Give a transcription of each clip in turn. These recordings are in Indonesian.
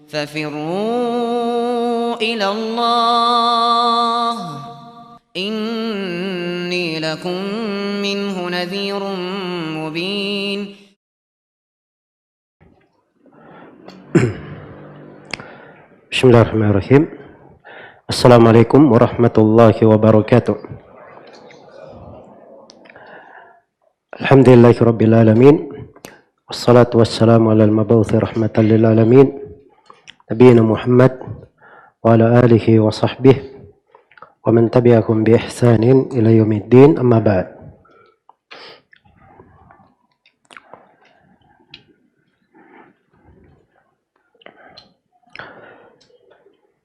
ففروا إلى الله إني لكم منه نذير مبين. Bismillahirrahmanirrahim. Assalamualaikum warahmatullahi wabarakatuh. Alhamdulillahi rabbil alamin. Wassalatu wassalamu ala al-mabawthi rahmatan lil alamin. Nabiyina Muhammad wa ala alihi wa sahbihi wa man tabi'ahum bi ihsanin ila yaumiddin, amma ba'd.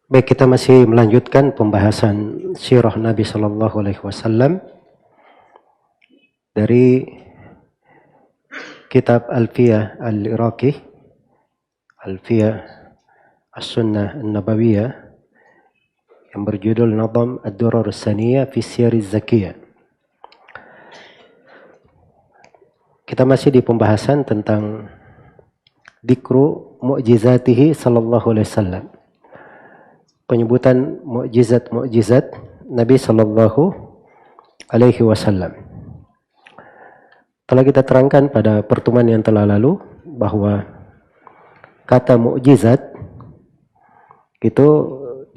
Baik, kita masih melanjutkan pembahasan sirah Nabi Sallallahu Alaihi Wasallam dari kitab Alfiyah Al-Iraqi, Alfiyah As-Sunnah An-Nabawiyah, yang berjudul Nadam Ad-Durar As-Saniyah fi Siyar Az-Zakiyah. Kita masih di pembahasan tentang dikru mu'jizatihi Sallallahu Alaihi Wasallam, penyebutan mukjizat-mukjizat Nabi Sallallahu Alaihi Wasallam. Telah kita terangkan pada pertemuan yang telah lalu bahwa kata mukjizat itu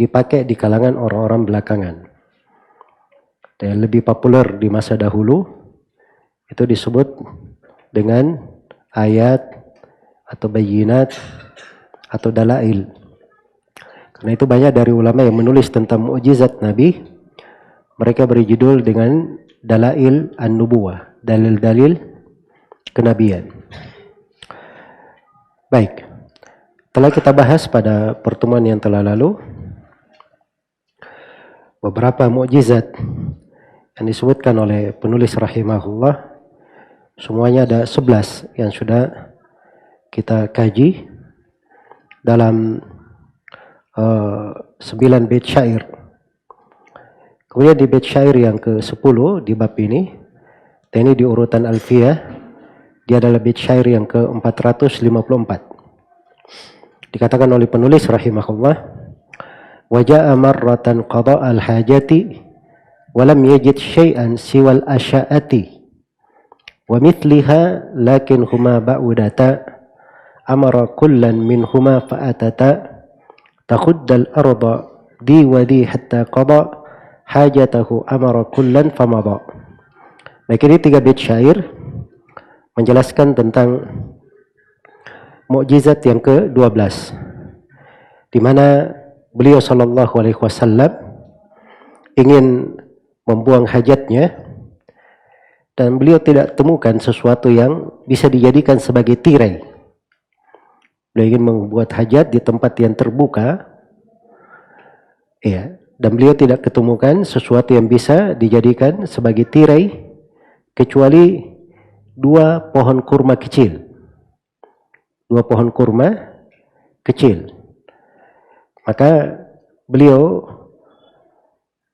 dipakai di kalangan orang-orang belakangan. Dan lebih populer di masa dahulu itu disebut dengan ayat atau bayinat atau dalail. Karena itu banyak dari ulama yang menulis tentang mukjizat Nabi, mereka beri judul dengan Dalail An-Nubuwah, dalil-dalil kenabian. Baik, telah kita bahas pada pertemuan yang telah lalu beberapa mukjizat yang disebutkan oleh penulis rahimahullah. Semuanya ada 11 yang sudah kita kaji dalam 9 bait syair. Kemudian di bait syair yang ke-10 di bab ini, dan ini di urutan Alfiyah, dia adalah bait syair yang ke-454. Dikatakan oleh penulis rahimahullah, wa jaa marratan qada al-hajati wa lam yajid syai'an siwal asya'ati wa mithliha lakin huma ba'udata amara kullan minhuma fa'atata takhuddal arda di wa di hatta qada hajatahu amara kullan famada. Baik, ini 3 bait syair menjelaskan tentang mukjizat yang ke-12, di mana beliau sallallahu alaihi wasallam ingin membuang hajatnya dan beliau tidak temukan sesuatu yang bisa dijadikan sebagai tirai. Beliau ingin membuat hajat di tempat yang terbuka, ya, dan beliau tidak ketemukan sesuatu yang bisa dijadikan sebagai tirai kecuali 2 pohon kurma kecil. 2 pohon kurma kecil. Maka beliau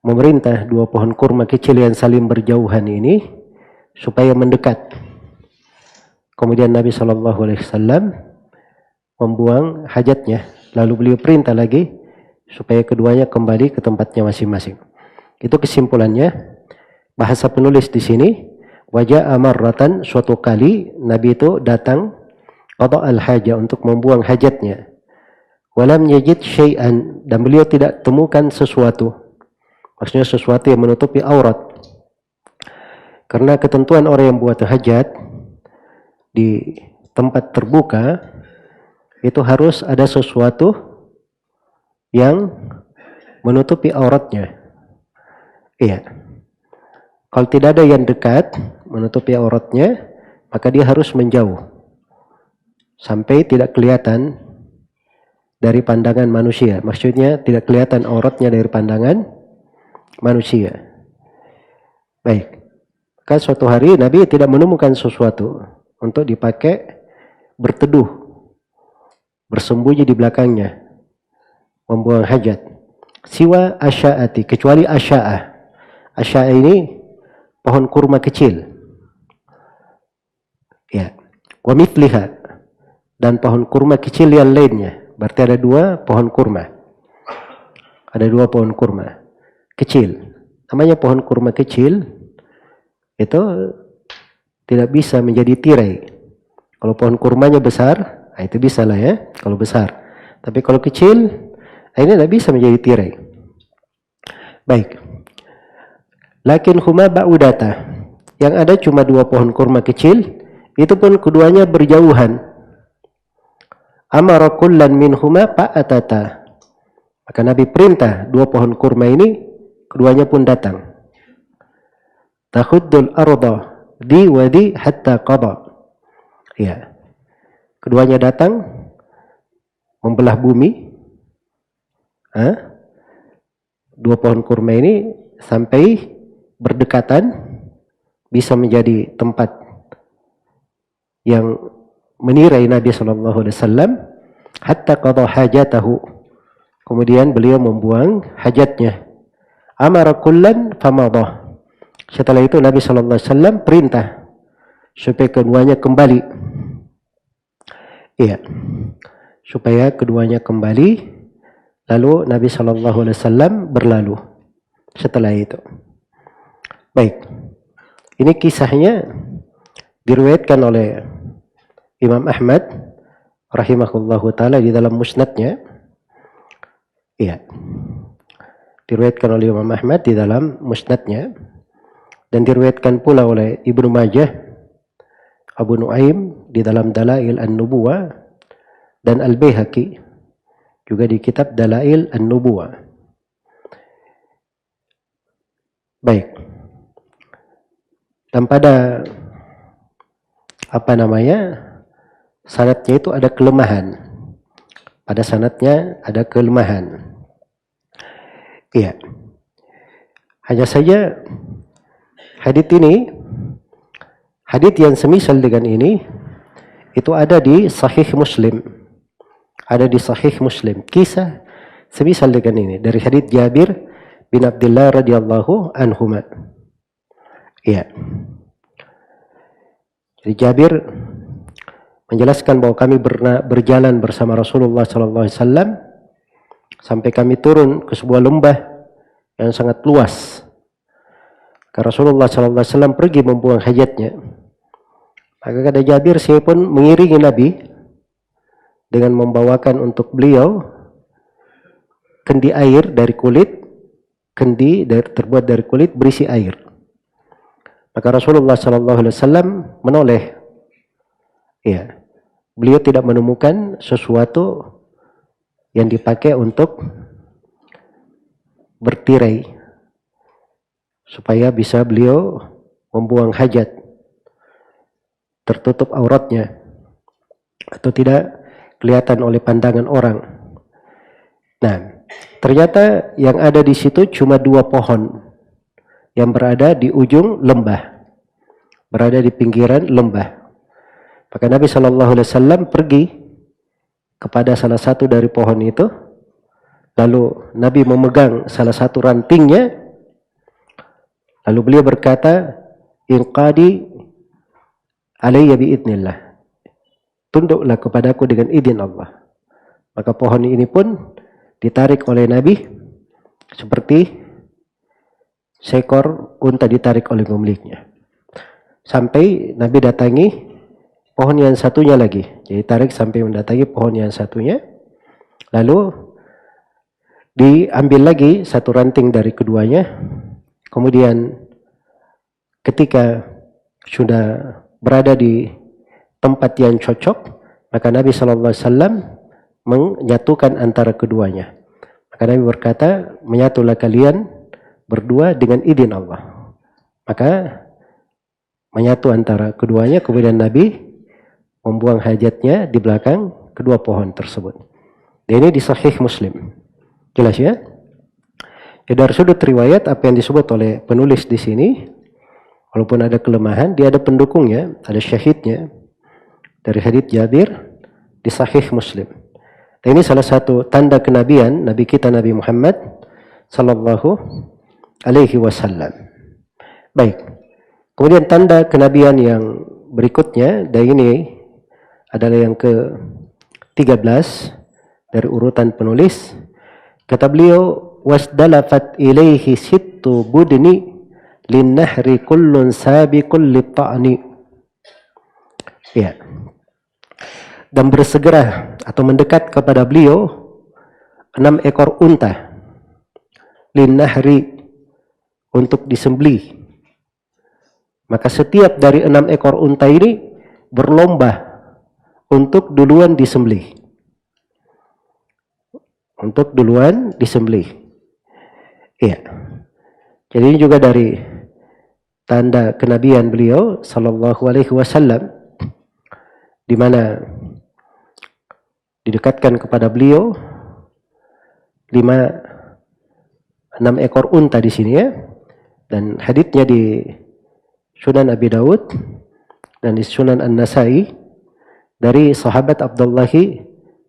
memerintah 2 pohon kurma kecil yang saling berjauhan ini supaya mendekat. Kemudian Nabi SAW membuang hajatnya, lalu beliau perintah lagi supaya keduanya kembali ke tempatnya masing-masing. Itu kesimpulannya. Bahasa penulis di sini, wajah amarratan, suatu kali Nabi itu datang qada al-haja, untuk membuang hajatnya. Walam yajid syai'an, dan beliau tidak temukan sesuatu. Maksudnya sesuatu yang menutupi aurat. Karena ketentuan orang yang buat hajat di tempat terbuka itu harus ada sesuatu yang menutupi auratnya. Iya. Kalau tidak ada yang dekat menutupi auratnya, maka dia harus menjauh sampai tidak kelihatan dari pandangan manusia. Maksudnya tidak kelihatan auratnya dari pandangan manusia. Baik. Kan suatu hari Nabi tidak menemukan sesuatu untuk dipakai berteduh, bersembunyi di belakangnya, membuang hajat. Siwa asya'ati, kecuali asya'ah. Asya'ah ini pohon kurma kecil. Ya. Wa mithliha, dan pohon kurma kecil yang lainnya. Berarti ada 2 pohon kurma. Ada 2 pohon kurma kecil. Namanya pohon kurma kecil itu tidak bisa menjadi tirai. Kalau pohon kurmanya besar, nah itu bisa lah ya, kalau besar. Tapi kalau kecil, ini tidak bisa menjadi tirai. Baik. Lakin huma ba'udata. Yang ada cuma 2 pohon kurma kecil, itu pun keduanya berjauhan. Amara kullan minhuma fa'atata. Maka Nabi perintah 2 pohon kurma ini, keduanya pun datang. Takhuddul arda di wadi hatta qada. Ya. Keduanya datang membelah bumi. 2 pohon kurma ini sampai berdekatan, bisa menjadi tempat yang menirai Nabi SAW, hatta qada hajatahu. Kemudian beliau membuang hajatnya. Amara kullan famadah. Setelah itu Nabi SAW perintah supaya keduanya kembali. Iya, supaya keduanya kembali. Lalu Nabi SAW berlalu setelah itu. Baik, ini kisahnya diriwayatkan oleh Imam Ahmad rahimahullahu ta'ala di dalam musnadnya. Iya, diriwayatkan oleh Imam Ahmad di dalam musnadnya, dan diriwayatkan pula oleh Ibnu Majah, Abu Nuaim di dalam Dalail An-Nubuwah, dan Al-Baihaqi juga di kitab Dalail An-Nubuwah. Baik. Dan pada sanadnya itu ada kelemahan. Pada sanadnya ada kelemahan. Iya. Hanya saja hadits yang semisal dengan ini itu ada di Sahih Muslim. Ada di Sahih Muslim. Kisah semisal dengan ini dari hadits Jabir bin Abdullah radhiyallahu anhuma. Iya. Jadi Jabir menjelaskan bahwa kami berjalan bersama Rasulullah SAW sampai kami turun ke sebuah lembah yang sangat luas. Karena Rasulullah SAW pergi membuang hajatnya. Maka kata Jabir, saya pun mengiringi Nabi dengan membawakan untuk beliau kendi air dari kulit, terbuat dari kulit berisi air. Maka Rasulullah SAW menoleh. Ya, beliau tidak menemukan sesuatu yang dipakai untuk bertirai supaya bisa beliau membuang hajat, tertutup auratnya atau tidak kelihatan oleh pandangan orang. Nah, ternyata yang ada di situ cuma 2 pohon yang berada di ujung lembah, berada di pinggiran lembah. Maka Nabi SAW pergi kepada salah satu dari pohon itu, lalu Nabi memegang salah satu rantingnya, lalu beliau berkata, "Inqadi alayya biidnillah." Tunduklah kepadaku dengan izin Allah. Maka pohon ini pun ditarik oleh Nabi seperti seekor unta ditarik oleh pemiliknya. Sampai Nabi datangi pohon yang satunya lagi. Jadi tarik sampai mendatangi pohon yang satunya. Lalu diambil lagi satu ranting dari keduanya. Kemudian ketika sudah berada di tempat yang cocok, maka Nabi SAW menyatukan antara keduanya. Maka Nabi berkata, menyatulah kalian berdua dengan izin Allah. Maka menyatu antara keduanya, kemudian Nabi membuang hajatnya di belakang kedua pohon tersebut. Dan ini di Sahih Muslim. Jelas ya? Ya, dari sudut riwayat apa yang disebut oleh penulis di sini, walaupun ada kelemahan, dia ada pendukungnya, ada syahidnya dari hadits Jabir di Sahih Muslim. Dan ini salah satu tanda kenabian Nabi kita Nabi Muhammad sallallahu alaihi wasallam. Baik. Kemudian tanda kenabian yang berikutnya, dan ini adalah yang ke-13, dari urutan penulis. Kata beliau, wasdalafat ilaihi sittu budni linnahri kullun sabiqun litta'ni. Ya. Dan bersegera atau mendekat kepada beliau 6 ekor unta linnahri, untuk disembelih. Maka setiap dari 6 ekor unta ini berlomba untuk duluan disembelih. Untuk duluan disembelih. Iya. Jadi ini juga dari tanda kenabian beliau sallallahu alaihi wasallam, di mana didekatkan kepada beliau 6 ekor unta di sini ya. Dan haditsnya di Sunan Abi Daud dan di Sunan An-Nasai dari sahabat Abdullah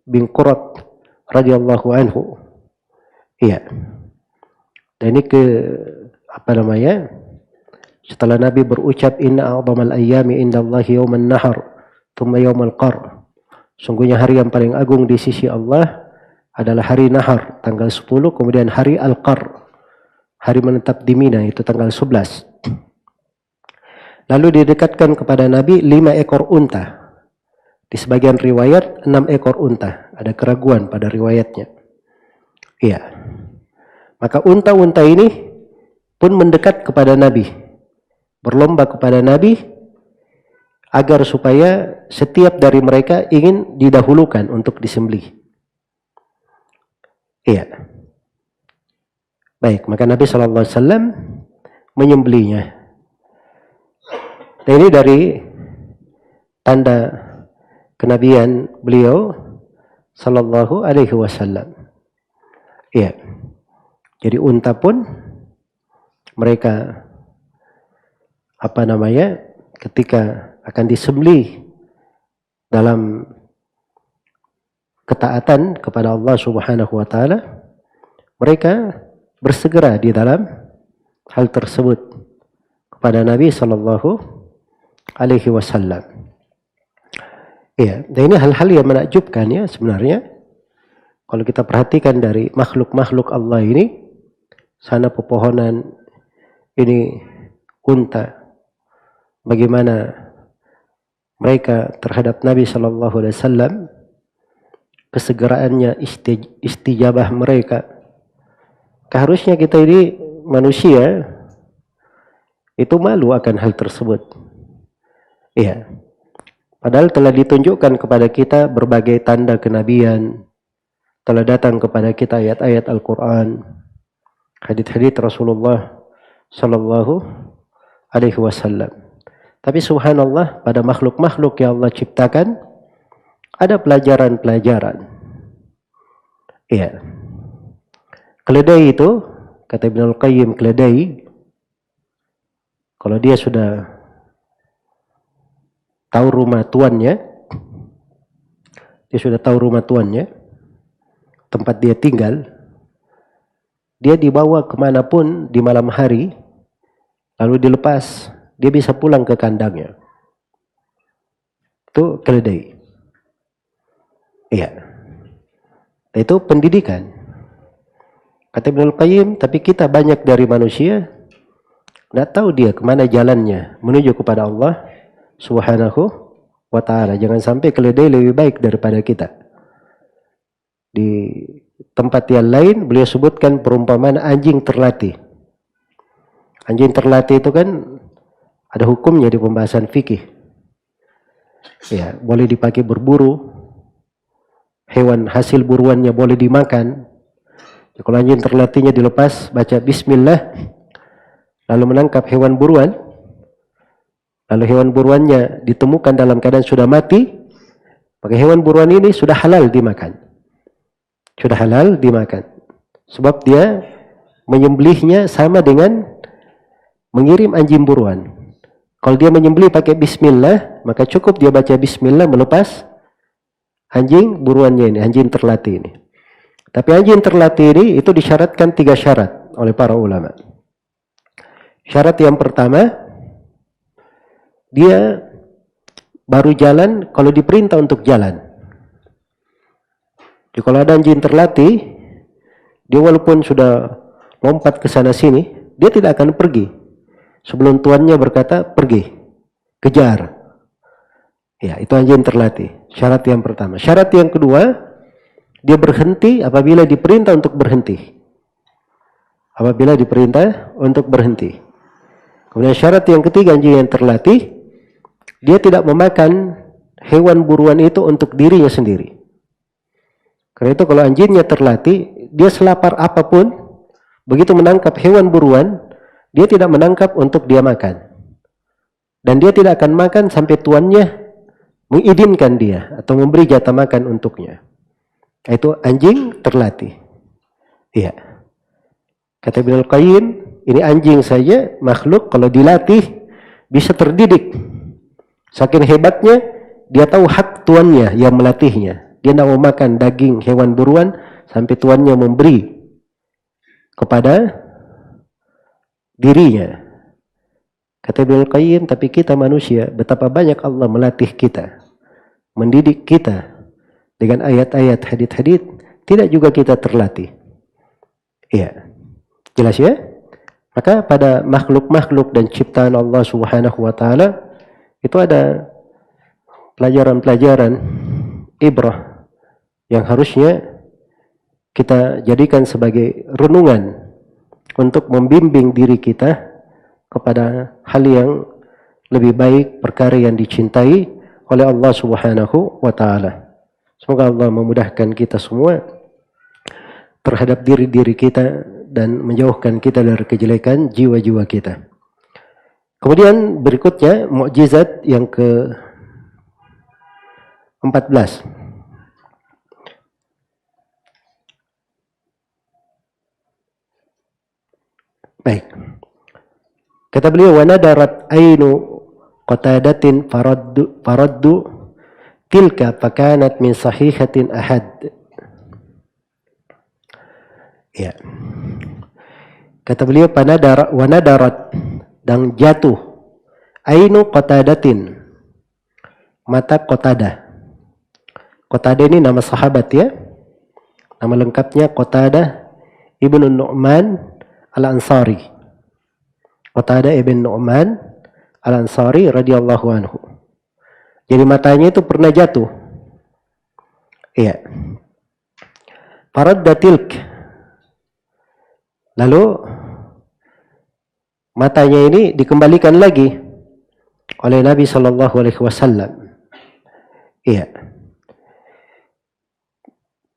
bin Qurat radhiyallahu anhu. Iya. Dan ini setelah Nabi berucap inna a'zamal ayyami indallahi yauman nahar thumma yaumal qar. Sungguhnya hari yang paling agung di sisi Allah adalah hari nahar tanggal 10, kemudian hari al-qar, hari menetap di Mina, itu tanggal 11. Lalu didekatkan kepada Nabi 5 ekor unta. Di sebagian riwayat 6 ekor unta. Ada keraguan pada riwayatnya. Iya. Maka unta-unta ini pun mendekat kepada Nabi. Berlomba kepada Nabi agar supaya setiap dari mereka ingin didahulukan untuk disembelih. Iya. Baik, maka Nabi SAW menyembelihnya. Dan ini dari tanda kenabian beliau sallallahu alaihi wasallam. Iya. Jadi unta pun mereka ketika akan disembelih dalam ketaatan kepada Allah Subhanahu wa taala, mereka bersegera di dalam hal tersebut kepada Nabi sallallahu alaihi wasallam. Ya, dan ini hal-hal yang menakjubkan ya sebenarnya. Kalau kita perhatikan dari makhluk-makhluk Allah ini, sana pepohonan, ini unta, bagaimana mereka terhadap Nabi sallallahu alaihi wasallam, kesegeraannya, istijabah mereka. Harusnya kita ini manusia itu malu akan hal tersebut. Iya. Padahal telah ditunjukkan kepada kita berbagai tanda kenabian, telah datang kepada kita ayat-ayat Al-Quran, hadits-hadits Rasulullah sallallahu alaihi wasallam. Tapi subhanallah, pada makhluk-makhluk yang Allah ciptakan ada pelajaran-pelajaran. Iya. Keledai itu, kata Ibnul Qayyim, keledai kalau dia sudah tahu rumah tuannya, tempat dia tinggal, dia dibawa kemanapun di malam hari, lalu dilepas, dia bisa pulang ke kandangnya. Itu keledai. Iya. Itu pendidikan. Kata Ibnul Qayyim, tapi kita banyak dari manusia tidak tahu dia kemana jalannya menuju kepada Allah Subhanahu wa ta'ala. Jangan sampai keledai lebih baik daripada kita. Di tempat yang lain beliau sebutkan perumpamaan anjing terlatih. Anjing terlatih itu kan ada hukumnya di pembahasan fikih. Ya, boleh dipakai berburu. Hewan hasil buruannya boleh dimakan. Kalau anjing terlatihnya dilepas, baca bismillah, lalu menangkap hewan buruan, lalu hewan buruannya ditemukan dalam keadaan sudah mati, maka hewan buruan ini sudah halal dimakan. Sudah halal dimakan. Sebab dia menyembelihnya sama dengan mengirim anjing buruan. Kalau dia menyembelih pakai bismillah, maka cukup dia baca bismillah melepas anjing buruannya ini, anjing terlatih ini. Tapi anjing terlatih ini itu disyaratkan 3 syarat oleh para ulama. Syarat yang pertama, dia baru jalan kalau diperintah untuk jalan. Jadi kalau ada anjing terlatih, dia walaupun sudah lompat ke sana sini, dia tidak akan pergi sebelum tuannya berkata pergi, kejar. Ya, itu anjing terlatih. Syarat yang pertama. Syarat yang kedua, dia berhenti apabila diperintah untuk berhenti. Apabila diperintah untuk berhenti. Kemudian syarat yang ketiga, anjing yang terlatih, dia tidak memakan hewan buruan itu untuk dirinya sendiri. Karena itu kalau anjingnya terlatih, dia selapar apapun, begitu menangkap hewan buruan, dia tidak menangkap untuk dia makan. Dan dia tidak akan makan sampai tuannya mengizinkan dia atau memberi jatah makan untuknya. Itu anjing terlatih. Iya. Kata Ibnu Qayyim, ini anjing saja makhluk kalau dilatih bisa terdidik. Saking hebatnya, dia tahu hak tuannya yang melatihnya. Dia tidak mau makan daging hewan buruan sampai tuannya memberi kepada dirinya. Kata Ibnu Qayyim, tapi kita manusia, betapa banyak Allah melatih kita, mendidik kita dengan ayat-ayat, hadits-hadits, tidak juga kita terlatih. Iya, jelas ya? Maka pada makhluk-makhluk dan ciptaan Allah Subhanahu wa Ta'ala itu ada pelajaran-pelajaran ibrah yang harusnya kita jadikan sebagai renungan untuk membimbing diri kita kepada hal yang lebih baik, perkara yang dicintai oleh Allah Subhanahu wa Ta'ala. Semoga Allah memudahkan kita semua terhadap diri-diri kita dan menjauhkan kita dari kejelekan jiwa-jiwa kita. Kemudian berikutnya mukjizat yang ke-14. Baik. Kata beliau, wa nadarat ainu qatadatin faraddu tilka fakanat min sahihatin ahad. Ya. Kata beliau, wa nadarat, dan jatuh ainu qatadatin, mata Qatadah. Qatadah ini nama sahabat ya. Nama lengkapnya Qatadah ibnu Nu'man Al-Ansari. Qatadah ibn Nu'man Al-Ansari radhiyallahu anhu. Jadi matanya itu pernah jatuh. Iya. Faradda tilk. Lalu matanya ini dikembalikan lagi oleh Nabi sallallahu alaihi wasallam. Iya.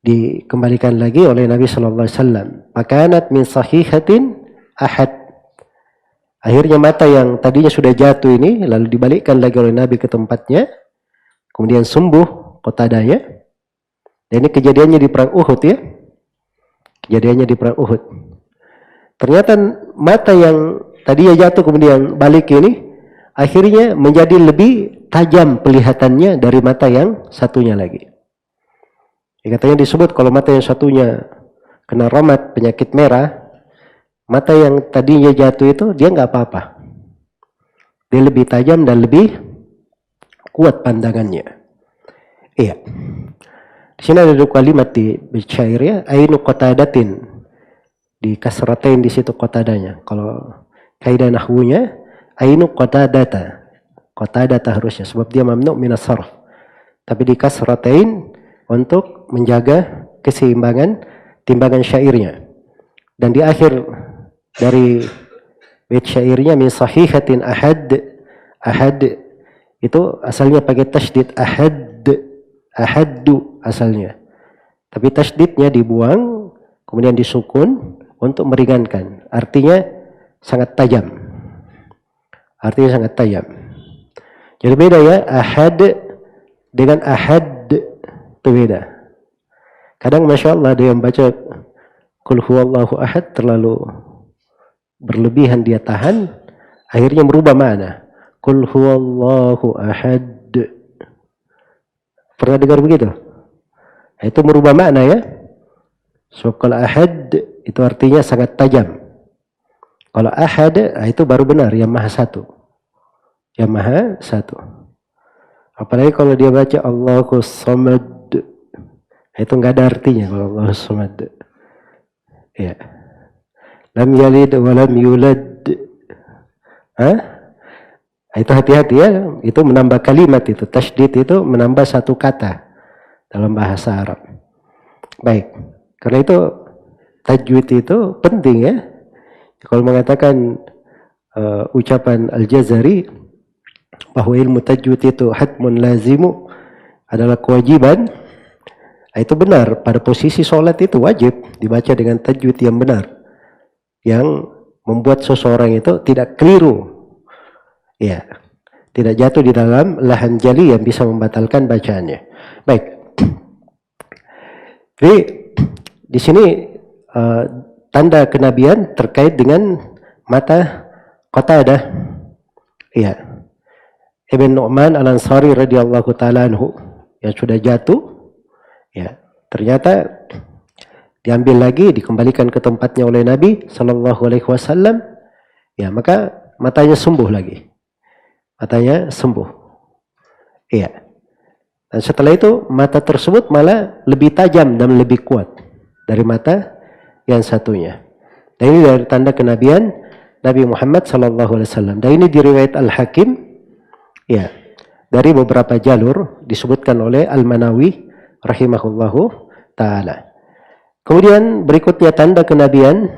Dikembalikan lagi oleh Nabi sallallahu alaihi wasallam. Makanat min sahihatin ahad. Akhirnya mata yang tadinya sudah jatuh ini lalu dibalikkan lagi oleh Nabi ke tempatnya. Kemudian sembuh Qatadahnya. Dan ini kejadiannya di perang Uhud ya. Kejadiannya di perang Uhud. Ternyata mata yang tadinya jatuh kemudian balik ini akhirnya menjadi lebih tajam pelihatannya dari mata yang satunya lagi. Ya, katanya disebut kalau mata yang satunya kena ramat penyakit merah, mata yang tadinya jatuh itu dia nggak apa-apa. Dia lebih tajam dan lebih kuat pandangannya. Iya. Di sini ada dua kalimat di syair ya, ainu qatadatin, di kasratain di situ qatadanya. Kalau kaidah nahwunya ainu qatadata. Qatadata harusnya sebab dia mamnu minas sarf. Tapi di kasratain untuk menjaga keseimbangan timbangan syairnya. Dan di akhir dari bait syairnya min sahihatin ahad, ahad itu asalnya pakai tasydid ahaddu asalnya. Tapi tasydidnya dibuang kemudian disukun untuk meringankan. Artinya sangat tajam. Artinya sangat tajam. Jadi beda ya, ahad dengan ahad itu beda. Kadang Masya Allah ada yang baca Qul huwallahu ahad terlalu berlebihan dia tahan, akhirnya merubah makna. Qul huwallahu ahad. Pernah dengar begitu? Itu merubah makna ya. Sebab kalau ahad itu artinya sangat tajam. Kalau ahad itu baru benar, yang maha satu. Yang maha satu. Apalagi kalau dia baca Allahus samad, Itu nggak ada artinya kalau Allah Samad. Ya. Lam yalid wa lam yulad. Itu hati-hati ya, itu menambah kalimat itu. Tasydid itu menambah satu kata dalam bahasa Arab. Baik, karena itu tajwid itu penting ya. Kalau mengatakan ucapan Al-Jazari bahwa ilmu tajwid itu hatmun lazimu, adalah kewajiban, itu benar. Pada posisi sholat itu wajib dibaca dengan tajwid yang benar, yang membuat seseorang itu tidak keliru, ya, tidak jatuh di dalam lahan jali yang bisa membatalkan bacaannya. Baik, jadi di sini tanda kenabian terkait dengan mata Qatadah, ya, Ibn Nu'man Al-Ansari radhiyallahu taala anhu, yang sudah jatuh, ya, ternyata diambil lagi, dikembalikan ke tempatnya oleh Nabi Sallallahu Alaihi Wasallam, ya, maka matanya sembuh lagi, matanya sembuh, iya. Dan setelah itu mata tersebut malah lebih tajam dan lebih kuat dari mata yang satunya. Dan ini dari tanda kenabian Nabi Muhammad Sallallahu Alaihi Wasallam. Dan ini diriwayat Al-Hakim, ya, dari beberapa jalur, disebutkan oleh Al-Manawi rahimahullahu taala. Kemudian berikutnya tanda kenabian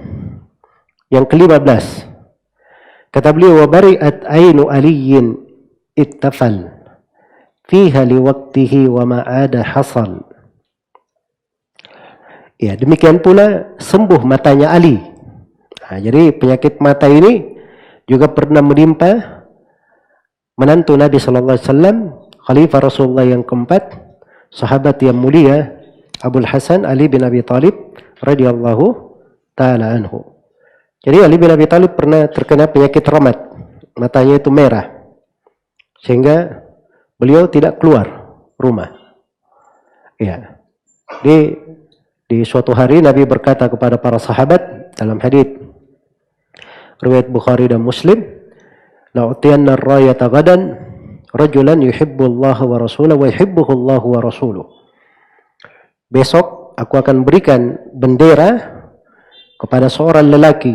yang ke-15. Kata beliau, wa bari'at ainu aliyin ittafal fiha liwaqtihi wa ma'ada hasal. Ya, demikian pula sembuh matanya Ali. Nah, jadi penyakit mata ini juga pernah menimpa menantu Nabi Sallallahu Alaihi Wasallam, Khalifah Rasulullah yang keempat, sahabat yang mulia Abul Hasan Ali bin Abi Thalib radhiyallahu taala anhu. Jadi Ali bin Abi Thalib pernah terkena penyakit ramat, matanya itu merah, sehingga beliau tidak keluar rumah. Ya, di suatu hari Nabi berkata kepada para sahabat dalam hadits riwayat Bukhari dan Muslim, la'utiyanna ar-rayata ghadan rajulan yuhibbu Allah wa rasulahu wa yuhibbuhu Allah wa rasuluhu. Besok aku akan berikan bendera kepada seorang lelaki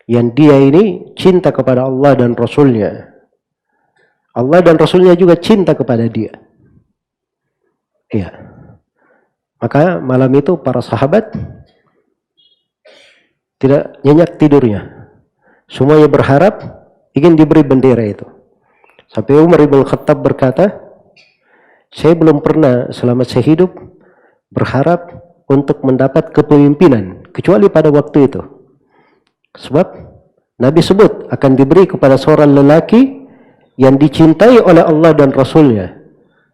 yang dia ini cinta kepada Allah dan Rasulnya. Allah dan Rasulnya juga cinta kepada dia. Iya. Maka malam itu para sahabat tidak nyenyak tidurnya. Semuanya berharap ingin diberi bendera itu. Sampai Umar ibn Khattab berkata, saya belum pernah selama saya hidup berharap untuk mendapat kepemimpinan kecuali pada waktu itu. Sebab Nabi sebut akan diberi kepada seorang lelaki yang dicintai oleh Allah dan Rasulnya.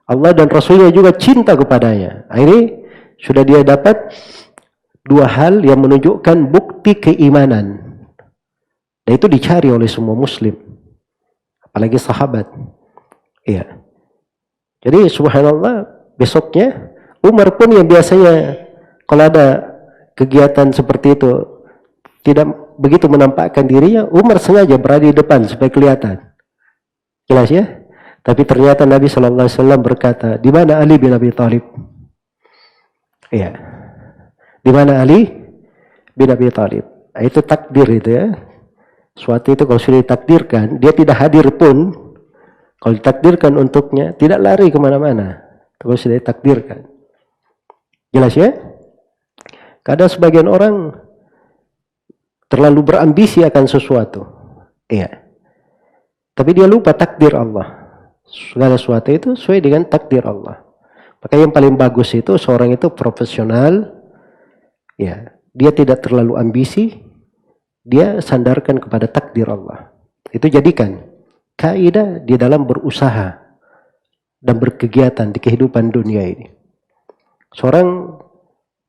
Allah dan Rasulnya juga cinta kepadanya. Ini sudah dia dapat dua hal yang menunjukkan bukti keimanan. Dan itu dicari oleh semua muslim, apalagi sahabat. Iya. Jadi subhanallah, besoknya Umar pun yang biasanya kalau ada kegiatan seperti itu tidak begitu menampakkan dirinya, Umar sengaja berada di depan supaya kelihatan. Jelas ya? Tapi ternyata Nabi Sallallahu Alaihi Wasallam berkata, di mana Ali bin Abi Thalib? Iya. Di mana Ali bin Abi Thalib? Nah, itu takdir itu ya. Suatu itu kalau sudah ditakdirkan, dia tidak hadir pun, kalau ditakdirkan untuknya, tidak lari kemana-mana. Kalau sudah ditakdirkan. Jelas ya? Kadang sebagian orang terlalu berambisi akan sesuatu. Iya. Tapi dia lupa takdir Allah. Segala sesuatu itu sesuai dengan takdir Allah. Maka yang paling bagus itu seorang itu profesional, ya, dia tidak terlalu ambisi, dia sandarkan kepada takdir Allah. Itu jadikan kaidah di dalam berusaha dan berkegiatan di kehidupan dunia ini. Seorang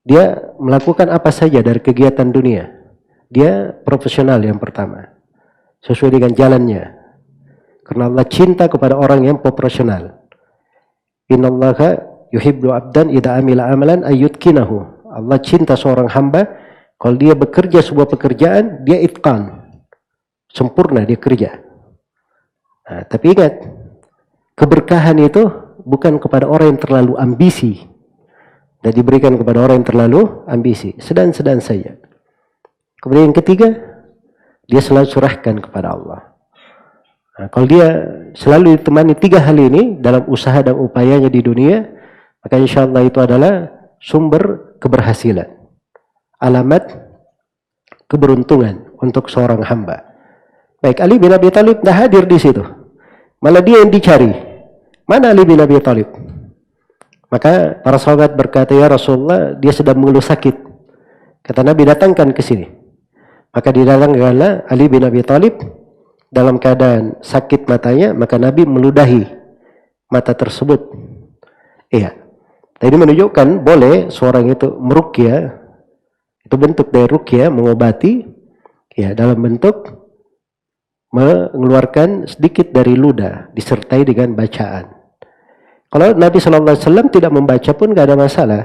dia melakukan apa saja dari kegiatan dunia, dia profesional yang pertama, sesuai dengan jalannya. Karena Allah cinta kepada orang yang profesional. Innallaha yuhibbu abdan idza amila amalan ayyutkinahu. Allah cinta seorang hamba kalau dia bekerja sebuah pekerjaan, dia itqan, sempurna dia kerja. Nah, tapi ingat, keberkahan itu bukan kepada orang yang terlalu ambisi, dan diberikan kepada orang yang terlalu ambisi. Sedang-sedang saja. Kemudian yang ketiga, dia selalu curahkan kepada Allah. Nah, kalau dia selalu ditemani 3 hal ini dalam usaha dan upayanya di dunia, maka insya Allah itu adalah sumber keberhasilan, alamat keberuntungan untuk seorang hamba. Baik, Ali bin Abi Thalib tidak hadir di situ, malah dia yang dicari. Mana Ali bin Abi Thalib? Maka para sahabat berkata, ya Rasulullah, dia sedang mengeluh sakit. Kata Nabi, datangkan ke sini. Maka didatangkanlah Ali bin Abi Thalib dalam keadaan sakit matanya, maka Nabi meludahi mata tersebut. Iya. Tadi menunjukkan boleh seorang itu meruqyah, itu bentuk dari ruqyah, mengobati, ya, dalam bentuk mengeluarkan sedikit dari ludah disertai dengan bacaan. Kalau Nabi SAW tidak membaca pun tidak ada masalah,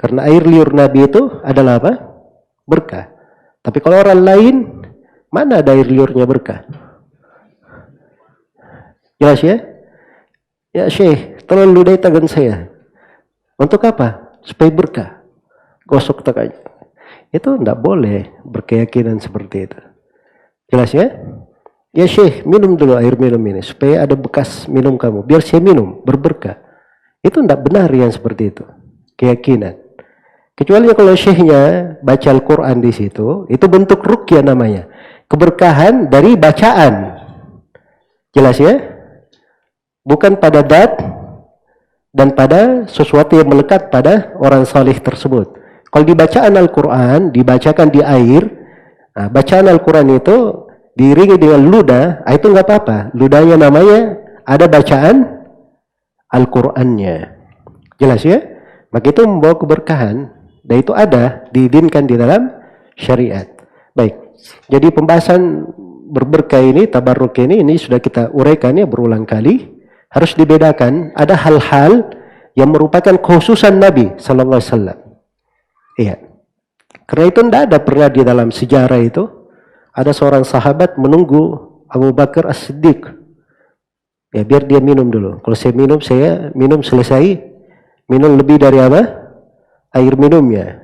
karena air liur Nabi itu adalah apa? Berkah. Tapi kalau orang lain, mana ada air liurnya berkah? Jelas ya? Ya Syekh, tolong ludahi tangan saya. Untuk apa? Supaya berkah. Gosok tangannya. Itu tidak boleh berkeyakinan seperti itu. Jelas ya? Ya Syekh, minum dulu air minum ini supaya ada bekas minum kamu. Biar saya minum, berberkah. Itu tidak benar yang seperti itu. Keyakinan. Kecuali kalau syekhnya baca Al-Quran di situ, itu bentuk ruqyah namanya. Keberkahan dari bacaan. Jelas ya? Bukan pada dat dan pada sesuatu yang melekat pada orang salih tersebut. Kalau dibacaan Al-Quran, dibacakan di air, nah, bacaan Al-Quran itu diiringi dengan ludah, itu nggak apa-apa. Ludahnya namanya ada bacaan Al-Qurannya. Jelas ya? Maka itu membawa keberkahan, dan itu ada, diizinkan di dalam syariat. Baik, jadi pembahasan berberkah ini, tabarruk ini sudah kita uraikan ya berulang kali. Harus dibedakan, ada hal-hal yang merupakan khususan Nabi Sallallahu Alaihi Wasallam. Iya. Karena itu tidak ada pernah di dalam sejarah itu ada seorang sahabat menunggu Abu Bakar As-Siddiq. Ya, biar dia minum dulu. Kalau saya minum selesai, minum lebih dari apa? Air minumnya.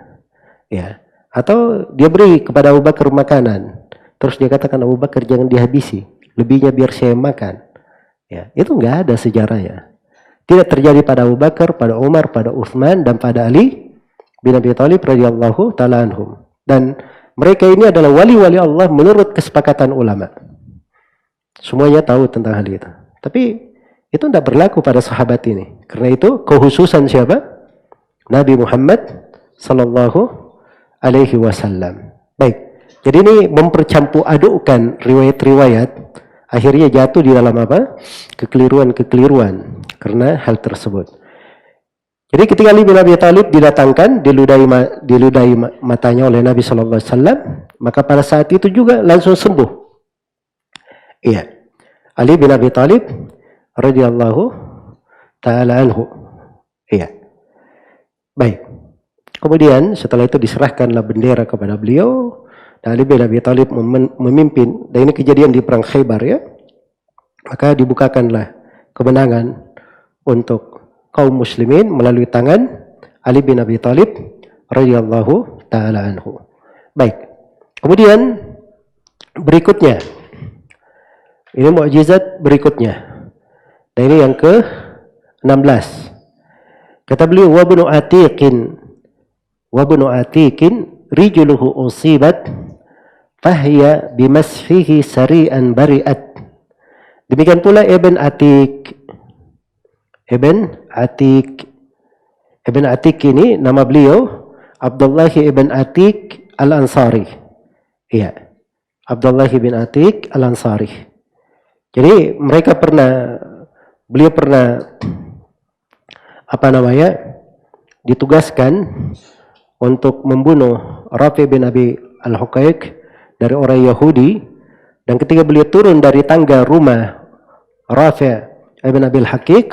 Ya. Atau dia beri kepada Abu Bakar makanan. Terus dia katakan, Abu Bakar jangan dihabisi. Lebihnya biar saya makan. Ya, itu nggak ada sejarahnya. Tidak terjadi pada Abu Bakar, pada Umar, pada Uthman, dan pada Ali bin Abi Thalib radhiyallahu ta'ala anhum. Dan mereka ini adalah wali-wali Allah menurut kesepakatan ulama. Semuanya tahu tentang hal itu. Tapi itu tidak berlaku pada sahabat ini. Karena itu kekhususan siapa? Nabi Muhammad sallallahu alaihi wasallam. Baik. Jadi ini mempercampur adukkan riwayat-riwayat, akhirnya jatuh di dalam apa? Kekeliruan-kekeliruan karena hal tersebut. Jadi ketika Ali bin Abi Thalib didatangkan, diludahi matanya oleh Nabi Sallallahu Alaihi Wasallam, maka pada saat itu juga langsung sembuh. Iya, Ali bin Abi Thalib radhiyallahu taala anhu. Iya, baik. Kemudian setelah itu diserahkanlah bendera kepada beliau. Dan Ali bin Abi Thalib memimpin, dan ini kejadian di perang Khaybar ya. Maka dibukakanlah kemenangan untuk kaum muslimin melalui tangan Ali bin Abi Thalib radhiyallahu taala anhu. Baik. Kemudian berikutnya, ini mukjizat berikutnya. Dan ini yang ke-16. Kata beliau, wa ibnu Atiqin rijluhu usibat fahiya bimashihi sari'an bari'at. Demikian pula Ibn Atiq ini nama beliau Abdullah ibn Atiq Al-Ansari. Iya. Abdullah ibn Atiq Al-Ansari. Jadi beliau pernah ditugaskan untuk membunuh Rafi bin Abi Al-Huqaiq dari orang Yahudi, dan ketika beliau turun dari tangga rumah Rafi bin Abi Al-Huqaiq,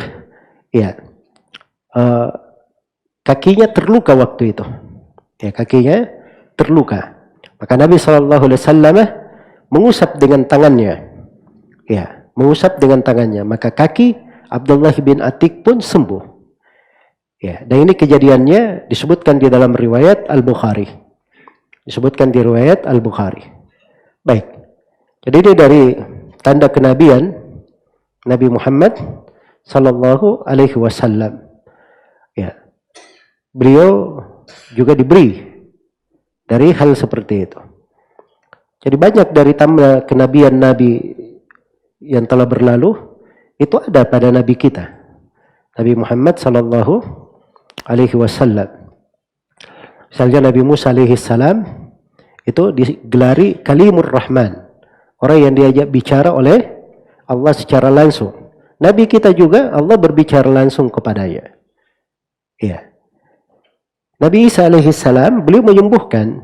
ya, kakinya terluka waktu itu. Ya, kakinya terluka. Maka Nabi SAW mengusap dengan tangannya. Ya, mengusap dengan tangannya. Maka kaki Abdullah bin Atiq pun sembuh. Ya, dan ini kejadiannya disebutkan di dalam riwayat Al-Bukhari. Disebutkan di riwayat Al-Bukhari. Baik. Jadi ini dari tanda kenabian Nabi Muhammad sallallahu alaihi wasallam. Ya. Beliau juga diberi dari hal seperti itu. Jadi banyak dari tanda kenabian Nabi yang telah berlalu itu ada pada Nabi kita. Nabi Muhammad sallallahu alaihi wasallam. Misalnya Nabi Musa alaihi salam itu digelari Kalimur Rahman, orang yang diajak bicara oleh Allah secara langsung. Nabi kita juga Allah berbicara langsung kepadanya. Iya. Nabi Isa alaihi salam beliau menyembuhkan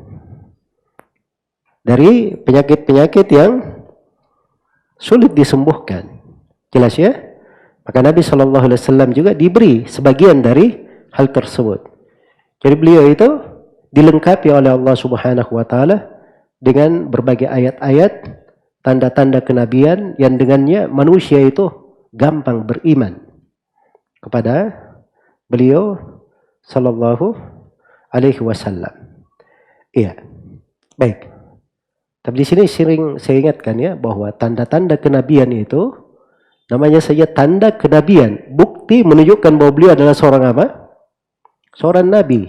dari penyakit-penyakit yang sulit disembuhkan. Jelas ya? Maka Nabi sallallahu alaihi wasallam juga diberi sebagian dari hal tersebut. Jadi beliau itu dilengkapi oleh Allah Subhanahu wa taala dengan berbagai ayat-ayat, tanda-tanda kenabian yang dengannya manusia itu gampang beriman kepada beliau sallallahu alaihi wasallam. Iya. Baik. Tapi di sini sering saya ingatkan ya bahwa tanda-tanda kenabian itu namanya saja tanda kenabian, bukti menunjukkan bahwa beliau adalah seorang apa? Seorang nabi.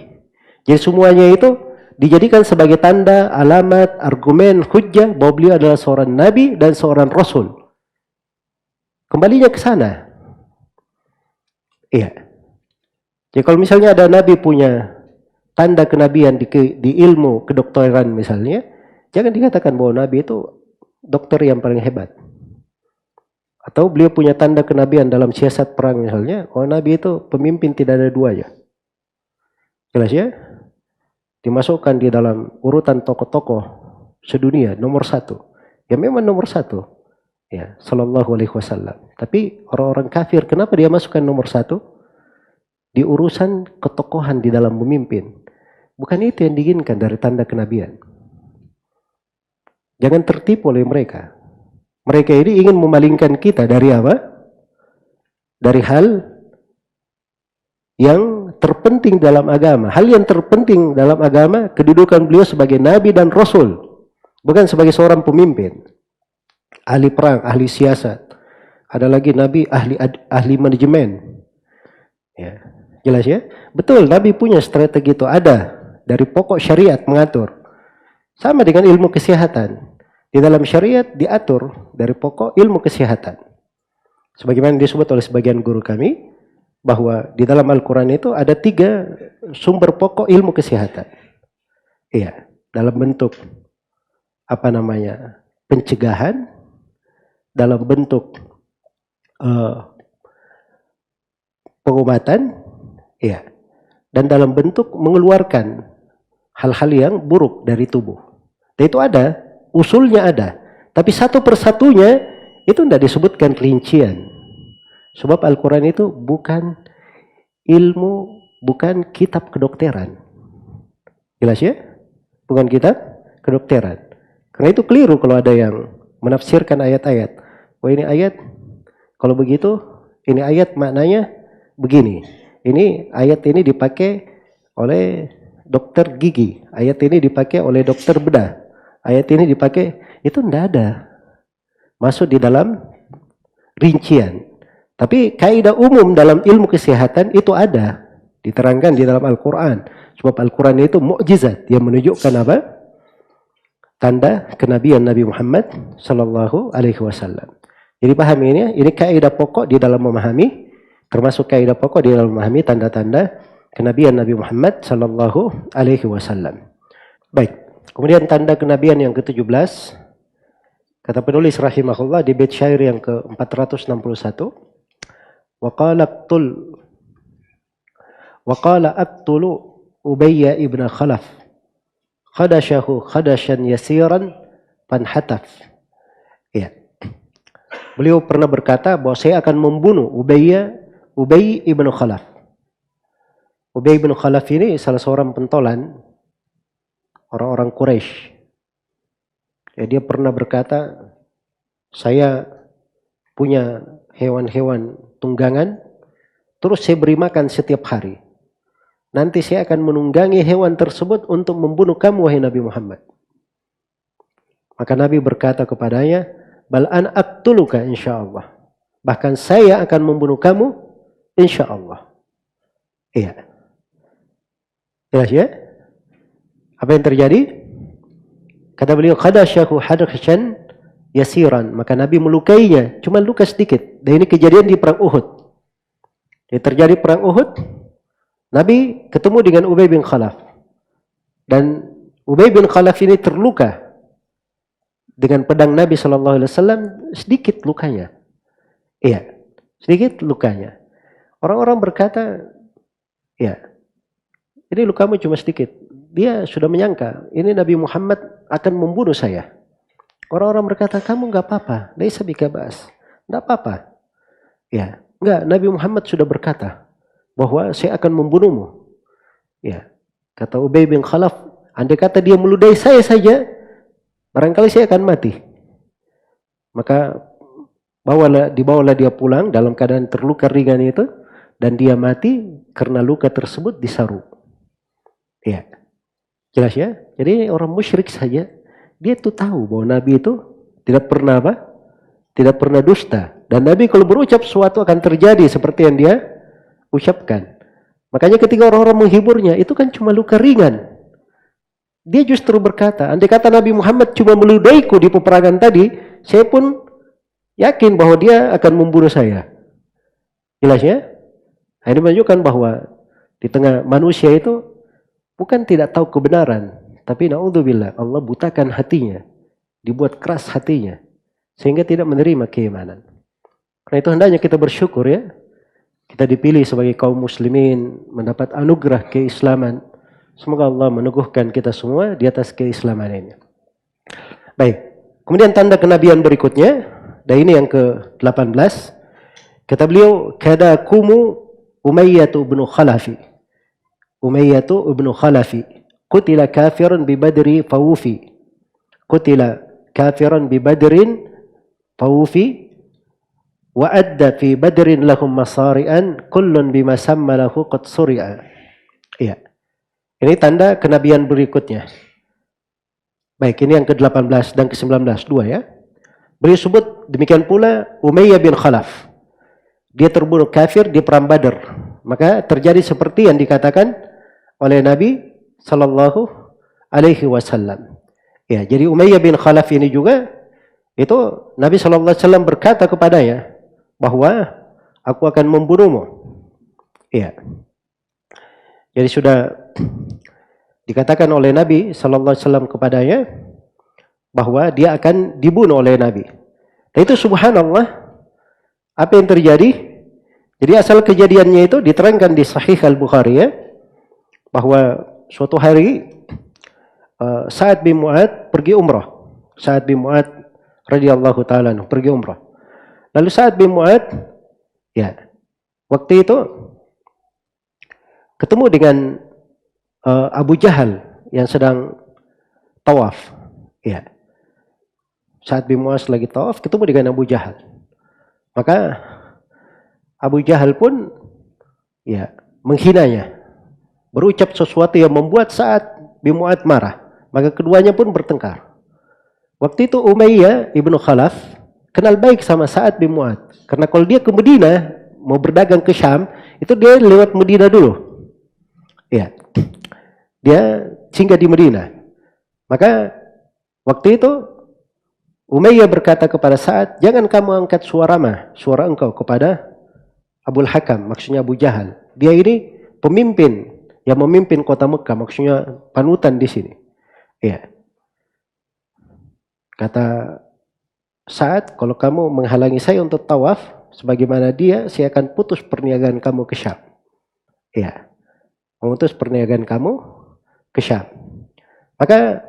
Jadi semuanya itu dijadikan sebagai tanda, alamat, argumen, hujjah bahwa beliau adalah seorang nabi dan seorang rasul. Kembalinya ke sana. Iya. Jadi kalau misalnya ada nabi punya tanda kenabian di ilmu kedokteran misalnya, jangan dikatakan bahwa nabi itu dokter yang paling hebat. Atau beliau punya tanda kenabian dalam siasat perang misalnya, oh nabi itu pemimpin tidak ada duanya. Jelas ya? Dimasukkan di dalam urutan tokoh-tokoh sedunia nomor 1. Ya memang nomor 1. Ya, sallallahu alaihi wasallam. Tapi orang-orang kafir kenapa dia masukkan nomor 1? Di urusan ketokohan di dalam memimpin. Bukan itu yang diinginkan dari tanda kenabian. Jangan tertipu oleh mereka. Mereka ini ingin memalingkan kita dari apa? Dari hal yang terpenting dalam agama. Hal yang terpenting dalam agama, kedudukan beliau sebagai nabi dan rasul. Bukan sebagai seorang pemimpin. Ahli perang, ahli siasat. Ada lagi nabi ahli manajemen. Ya, jelas ya? Betul, nabi punya strategi itu ada. Dari pokok syariat mengatur. Sama dengan ilmu kesehatan. Di dalam syariat diatur dari pokok ilmu kesehatan. Sebagaimana disebut oleh sebagian guru kami, bahwa di dalam Al-Quran itu ada 3 sumber pokok ilmu kesehatan. Iya, dalam bentuk pencegahan, dalam bentuk pengobatan, iya, dan dalam bentuk mengeluarkan hal-hal yang buruk dari tubuh. Dan itu ada, usulnya ada, tapi satu persatunya itu tidak disebutkan rincian. Sebab Al-Quran itu bukan ilmu, bukan kitab kedokteran. Jelas ya? Bukan kitab kedokteran. Karena itu keliru kalau ada yang menafsirkan ayat-ayat. Wah ini ayat, kalau begitu, ini ayat maknanya begini. Ini ayat ini dipakai oleh dokter gigi. Ayat ini dipakai oleh dokter bedah. Ayat ini dipakai, itu tidak ada. Masuk di dalam rincian. Tapi kaidah umum dalam ilmu kesehatan itu ada. Diterangkan di dalam Al-Quran. Sebab Al-Quran itu mukjizat yang menunjukkan apa? Tanda kenabian Nabi Muhammad sallallahu alaihi wasallam. Jadi paham ini kaidah pokok di dalam memahami, termasuk kaidah pokok di dalam memahami tanda-tanda kenabian Nabi Muhammad sallallahu alaihi wasallam. Baik, kemudian tanda kenabian yang ke-17, kata penulis rahimahullah di bait syair yang ke-461, Waqala aqtulu Ubayy ibn Khalaf khadashahu khadashan yasiran fanhataf. Ya. Beliau pernah berkata bahwa saya akan membunuh Ubayy ibn Khalaf. Ubayy ibn Khalaf ini salah seorang pentolan orang-orang Quraisy. Ya, dia pernah berkata, saya punya hewan-hewan tunggangan, terus saya beri makan setiap hari. nanti saya akan menunggangi hewan tersebut untuk membunuh kamu wahai Nabi Muhammad. Maka Nabi berkata kepadanya, bal an aqtuluka insyaallah. Bahkan saya akan membunuh kamu insyaallah. Iya. Jelas ya? Apa yang terjadi? Kata beliau, khadasyahu hadasyan yasiran. Maka Nabi melukainya, cuma luka sedikit. Dan ini kejadian di perang Uhud. Jadi terjadi perang Uhud, Nabi ketemu dengan Ubay bin Khalaf. Dan Ubay bin Khalaf ini terluka dengan pedang Nabi SAW, sedikit lukanya. Iya, sedikit lukanya. Orang-orang berkata, ya, ini lukamu cuma sedikit. Dia sudah menyangka, ini Nabi Muhammad akan membunuh saya. Orang-orang berkata, kamu enggak apa-apa. Laisa bika ba'as. Enggak apa-apa. Ya, enggak, Nabi Muhammad sudah berkata bahwa saya akan membunuhmu. Ya, kata Ubay bin Khalaf, andai kata dia meludahi saya saja, barangkali saya akan mati. Maka dibawalah dia pulang dalam keadaan terluka ringan itu, dan dia mati karena luka tersebut disaru. Ya, jelas ya. Jadi orang musyrik saja, dia tuh tahu bahwa Nabi itu tidak pernah apa? Tidak pernah dusta. Dan Nabi kalau berucap sesuatu akan terjadi seperti yang dia ucapkan. Makanya ketika orang-orang menghiburnya, itu kan cuma luka ringan. Dia justru berkata, andai kata Nabi Muhammad cuma meludaiku di peperangan tadi, saya pun yakin bahwa dia akan membunuh saya. Jelas ya? Ini menunjukkan bahwa di tengah manusia itu bukan tidak tahu kebenaran, tapi naudzubillah, Allah butakan hatinya, dibuat keras hatinya, sehingga tidak menerima keimanan. Karena itu hendaknya kita bersyukur ya, kita dipilih sebagai kaum muslimin, mendapat anugerah keislaman. Semoga Allah meneguhkan kita semua di atas keislaman ini. Baik, kemudian tanda kenabian berikutnya, dan ini yang ke-18, kata beliau, kadakumu Umayyatu ibnu Khalafi. Umayyatu ibnu Khalafi qutila kafiran bi Badri fawufi. Qutila kafiran bi Badrin fawufi wa adda fi Badrin lahum masari'an kullun bima samma lahu qad suri'a. Iya. Ini tanda kenabian berikutnya. Baik, ini yang ke-18 dan ke-19, dua ya. Beliau sebut demikian pula Umayyah bin Khalaf. Dia terbunuh kafir di perang Badar. Maka terjadi seperti yang dikatakan oleh Nabi sallallahu alaihi wasallam. Ya, jadi Umayyah bin Khalaf ini juga itu Nabi sallallahu alaihi wasallam berkata kepadanya bahwa aku akan membunuhmu. Ya. Jadi sudah dikatakan oleh Nabi sallallahu alaihi wasallam kepadanya bahwa dia akan dibunuh oleh Nabi. Dan itu subhanallah, apa yang terjadi? Jadi asal kejadiannya itu diterangkan di Sahih Al-Bukhari ya, bahwa suatu hari Sa'ad bin Mu'ad pergi umrah. Sa'ad bin Mu'ad radhiyallahu taala pergi umrah. Lalu Sa'ad bin Mu'ad ya, waktu itu ketemu dengan Abu Jahal yang sedang tawaf. Ya. Sa'ad bin Mu'ad lagi tawaf ketemu dengan Abu Jahal. Maka Abu Jahal pun ya menghinanya, berucap sesuatu yang membuat Sa'ad bin Mu'ad marah. Maka keduanya pun bertengkar. Waktu itu Umayyah ibnu Khalaf kenal baik sama Sa'ad bin Mu'ad, karena kalau dia ke Madinah mau berdagang ke Syam, itu dia lewat Madinah dulu. Ya, dia singgah di Madinah. Maka waktu itu Umayyah berkata kepada Sa'ad, jangan kamu angkat suara engkau kepada Abul Hakam, maksudnya Abu Jahal. Dia ini pemimpin yang memimpin kota Mekah, maksudnya panutan di sini. Ya. Kata Sa'ad, kalau kamu menghalangi saya untuk tawaf, sebagaimana dia, saya akan putus perniagaan kamu ke Syam. Ya. Memutus perniagaan kamu ke Syam. Maka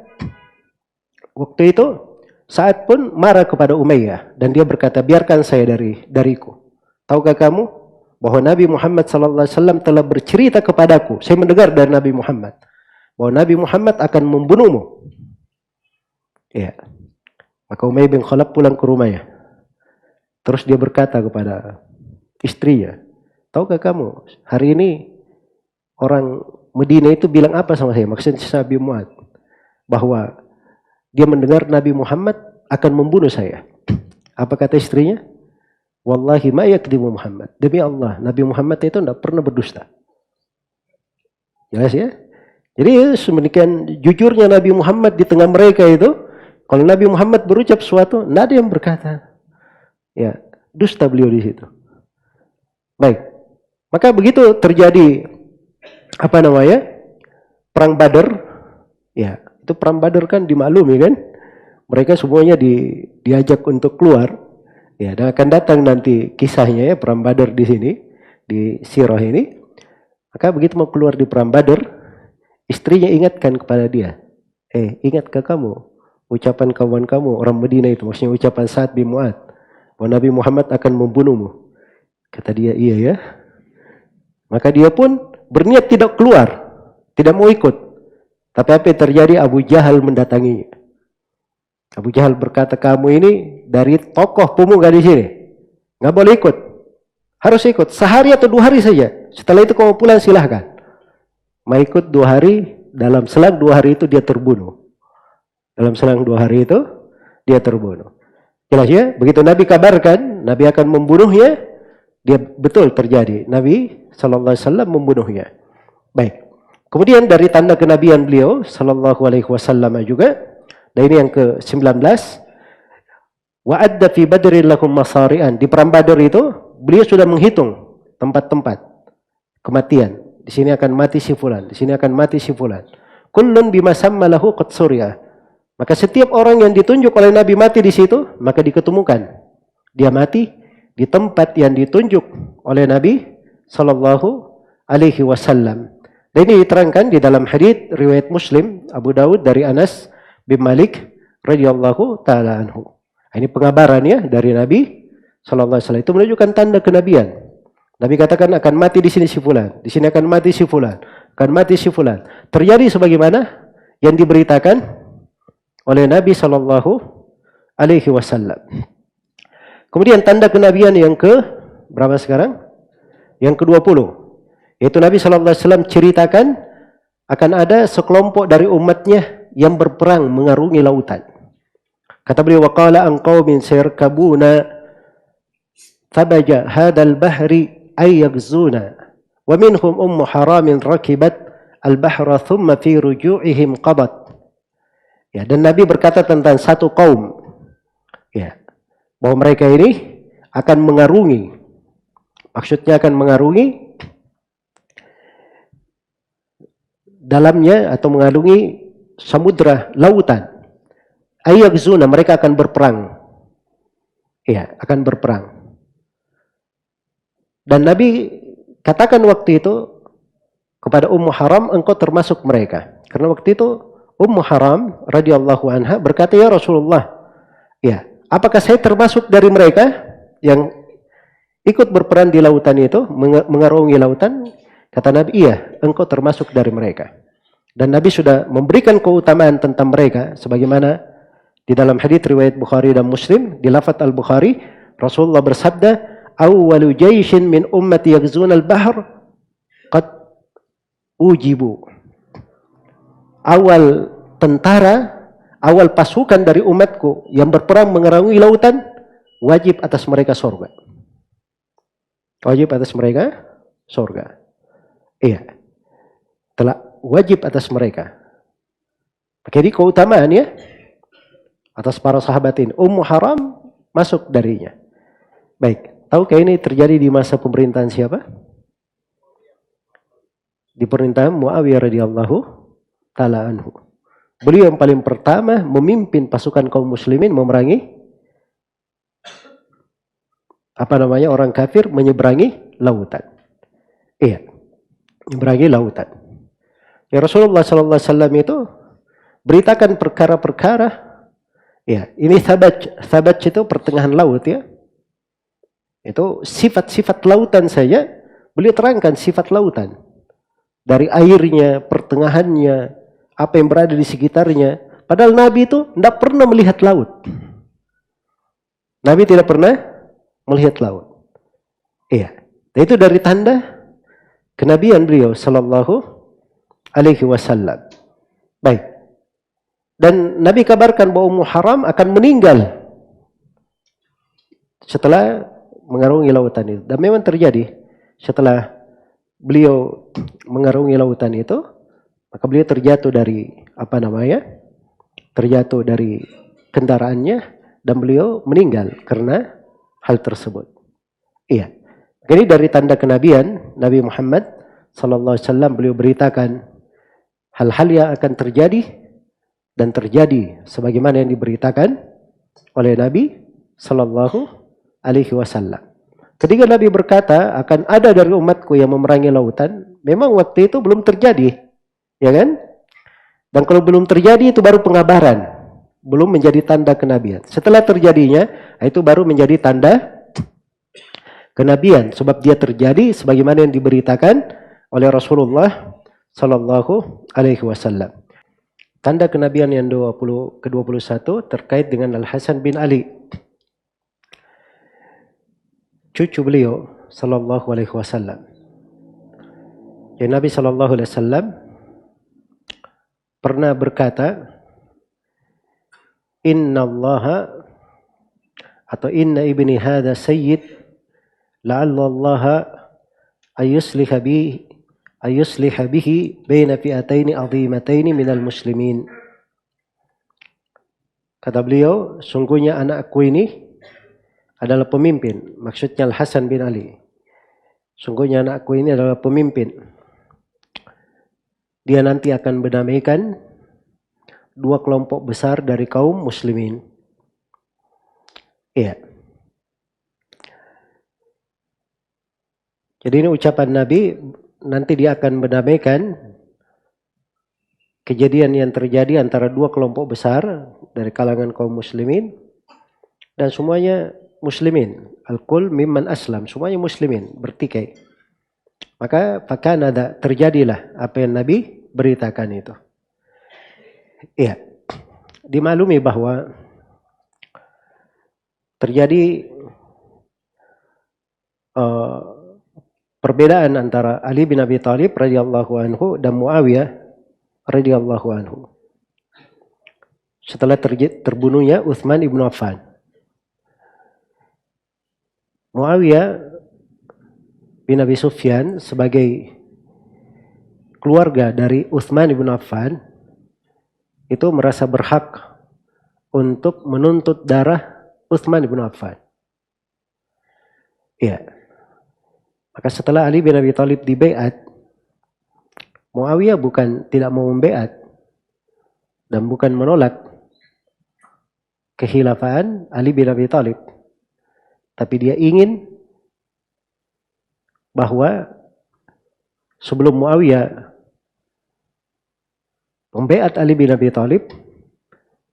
waktu itu Sa'ad pun marah kepada Umayyah dan dia berkata, biarkan saya dariku. Tahukah kamu bahwa Nabi Muhammad SAW telah bercerita kepadaku, saya mendengar dari Nabi Muhammad, bahwa Nabi Muhammad akan membunuhmu. Ya. Maka Umayyah bin Khalaf pulang ke rumahnya. Terus dia berkata kepada istrinya, tahukah kamu hari ini orang Medina itu bilang apa sama saya? Maksudnya Nabi Mu'ad. Bahwa dia mendengar Nabi Muhammad akan membunuh saya. Apa kata istrinya? Wallahi ma yakdzibu Muhammad. Demi Allah, Nabi Muhammad itu tidak pernah berdusta. Jelas ya? Jadi sedemikian jujurnya Nabi Muhammad di tengah mereka itu, kalau Nabi Muhammad berucap sesuatu, tidak ada yang berkata, ya dusta beliau di situ. Baik, maka begitu terjadi perang Badar, ya itu perang Badar kan dimaklumi kan, mereka semuanya diajak untuk keluar, ya dan akan datang nanti kisahnya ya perang Badar di sini di sirah ini. Maka begitu mau keluar di perang Badar, istrinya ingatkan kepada dia, ingatkah kamu ucapan kawan kamu orang Medina itu, maksudnya ucapan Sa'ad bin Mu'ad, bahwa Nabi Muhammad akan membunuhmu. Kata dia, iya ya. Maka dia pun berniat tidak keluar, tidak mau ikut. Tapi apa yang terjadi? Abu Jahal mendatanginya. Abu Jahal berkata, kamu ini dari tokoh pemuda di sini, nggak boleh ikut, harus ikut sehari atau 2 hari saja. Setelah itu kamu pulang silahkan. Mau ikut 2 hari, dalam selang 2 hari itu dia terbunuh. Dalam selang 2 hari itu dia terbunuh. Jelas ya? Begitu Nabi kabarkan Nabi akan membunuhnya, dia betul terjadi. Nabi SAW membunuhnya. Baik. Kemudian dari tanda kenabian beliau SAW juga, dan ini yang ke-19, wa'adda fi badrin lakum masari'an. Di perang Badar itu beliau sudah menghitung tempat-tempat kematian. Di sini akan mati si fulan, di sini akan mati si fulan. Kullun bima samma lahu qad suriya. Maka setiap orang yang ditunjuk oleh Nabi mati di situ, maka diketemukan dia mati di tempat yang ditunjuk oleh Nabi sallallahu alaihi wasallam. Dan ini diterangkan di dalam hadits riwayat Muslim, Abu Daud dari Anas bin Malik radhiyallahu taala anhu. Ini pengabaran ya dari Nabi sallallahu alaihi wasallam. Itu menunjukkan tanda kenabian. Nabi katakan akan mati di sini si fulan, di sini akan mati si fulan, akan mati si fulan. Terjadi sebagaimana yang diberitakan oleh Nabi sallallahu alaihi wasallam. Kemudian tanda kenabian yang ke berapa sekarang? Yang ke-20. Yaitu Nabi sallallahu alaihi wasallam ceritakan akan ada sekelompok dari umatnya yang berperang mengarungi lautan. Kata beliau, waqala an qaumin sayarkabuna tabaja hadzal bahri ay yaghzuna wa minhum ummu haramin rakibat al-bahra thumma fi ruju'ihim qabat. Ya, dan Nabi berkata tentang satu kaum, ya, bahwa mereka ini akan mengarungi, maksudnya akan mengarungi dalamnya atau mengarungi samudra lautan. Ayyakzuna, mereka akan berperang, ya, akan berperang. Dan Nabi katakan waktu itu kepada Ummu Haram, engkau termasuk mereka, karena waktu itu Ummu Haram radhiyallahu anha berkata, ya Rasulullah, ya, apakah saya termasuk dari mereka yang ikut berperan di lautan itu, mengarungi lautan? Kata Nabi, iya, engkau termasuk dari mereka. Dan Nabi sudah memberikan keutamaan tentang mereka, sebagaimana di dalam hadits riwayat Bukhari dan Muslim, di lafaz Al-Bukhari, Rasulullah bersabda, awwalu jaishin min ummati yaghzuna al-bahr qad ujibu. Awal tentara, awal pasukan dari umatku yang berperang mengarungi lautan, wajib atas mereka surga. Wajib atas mereka surga. Iya. Telah wajib atas mereka. Jadi keutamaan ya atas para sahabat ini. Ummu Haram masuk darinya. Baik. Tahukah ini terjadi di masa pemerintahan siapa? Di pemerintahan Muawiyah radhiyallahu ta'ala anhu. Beliau yang paling pertama memimpin pasukan kaum muslimin memerangi orang kafir, menyeberangi lautan. Iya, menyeberangi lautan. Ya, Rasulullah sallallahu alaihi wasallam itu beritakan perkara-perkara. Ya, ini sabat itu pertengahan laut ya. Itu sifat-sifat lautan saja beliau terangkan sifat lautan. Dari airnya, pertengahannya, apa yang berada di sekitarnya. Padahal Nabi itu tidak pernah melihat laut. Nabi tidak pernah melihat laut. Iya. Itu dari tanda kenabian beliau sallallahu alaihi wasallam. Baik. Dan Nabi kabarkan bahwa Ummu Haram akan meninggal setelah mengarungi lautan itu. Dan memang terjadi setelah beliau mengarungi lautan itu, maka beliau terjatuh dari terjatuh dari kendaraannya dan beliau meninggal karena hal tersebut. Iya. Jadi dari tanda kenabian Nabi Muhammad sallallahu alaihi wasallam beliau beritakan hal-hal yang akan terjadi dan terjadi sebagaimana yang diberitakan oleh Nabi sallallahu alaihi wasallam. Ketika Nabi berkata akan ada dari umatku yang memerangi lautan, memang waktu itu belum terjadi, ya kan? Dan kalau belum terjadi itu baru pengabaran, belum menjadi tanda kenabian. Setelah terjadinya, itu baru menjadi tanda kenabian, sebab dia terjadi sebagaimana yang diberitakan oleh Rasulullah sallallahu alaihi wasallam. Tanda kenabian yang ke-21 terkait dengan Al-Hasan bin Ali, cucu beliau sallallahu alaihi wasallam. Ya, Nabi sallallahu alaihi wasallam pernah berkata, inna ibni hadha sayyid la'alla allaha ayusliha bihi baina fi'ataini azimataini minal muslimin. Kata beliau, sungguhnya anakku ini adalah pemimpin. Maksudnya Al-Hasan bin Ali. Sungguhnya anakku ini adalah pemimpin. Dia nanti akan mendamaikan dua kelompok besar dari kaum muslimin. Iya. Jadi ini ucapan Nabi, nanti dia akan mendamaikan kejadian yang terjadi antara dua kelompok besar dari kalangan kaum muslimin, dan semuanya muslimin. Al-kul mimman aslam, semuanya muslimin, bertikai. Maka terjadilah apa yang Nabi beritakan itu. Iya. Dimaklumi bahwa terjadi perbedaan antara Ali bin Abi Thalib radhiyallahu anhu dan Muawiyah radhiyallahu anhu. Setelah terbunuhnya Utsman ibn Affan. Muawiyah bin Abi Sufyan sebagai keluarga dari Utsman ibn Affan itu merasa berhak untuk menuntut darah Utsman ibn Affan. Iya. Maka setelah Ali bin Abi Thalib dibaiat, Muawiyah bukan tidak mau membaiat dan bukan menolak kekhilafaan Ali bin Abi Thalib, tapi dia ingin bahwa sebelum Muawiyah membaiat Ali bin Abi Thalib,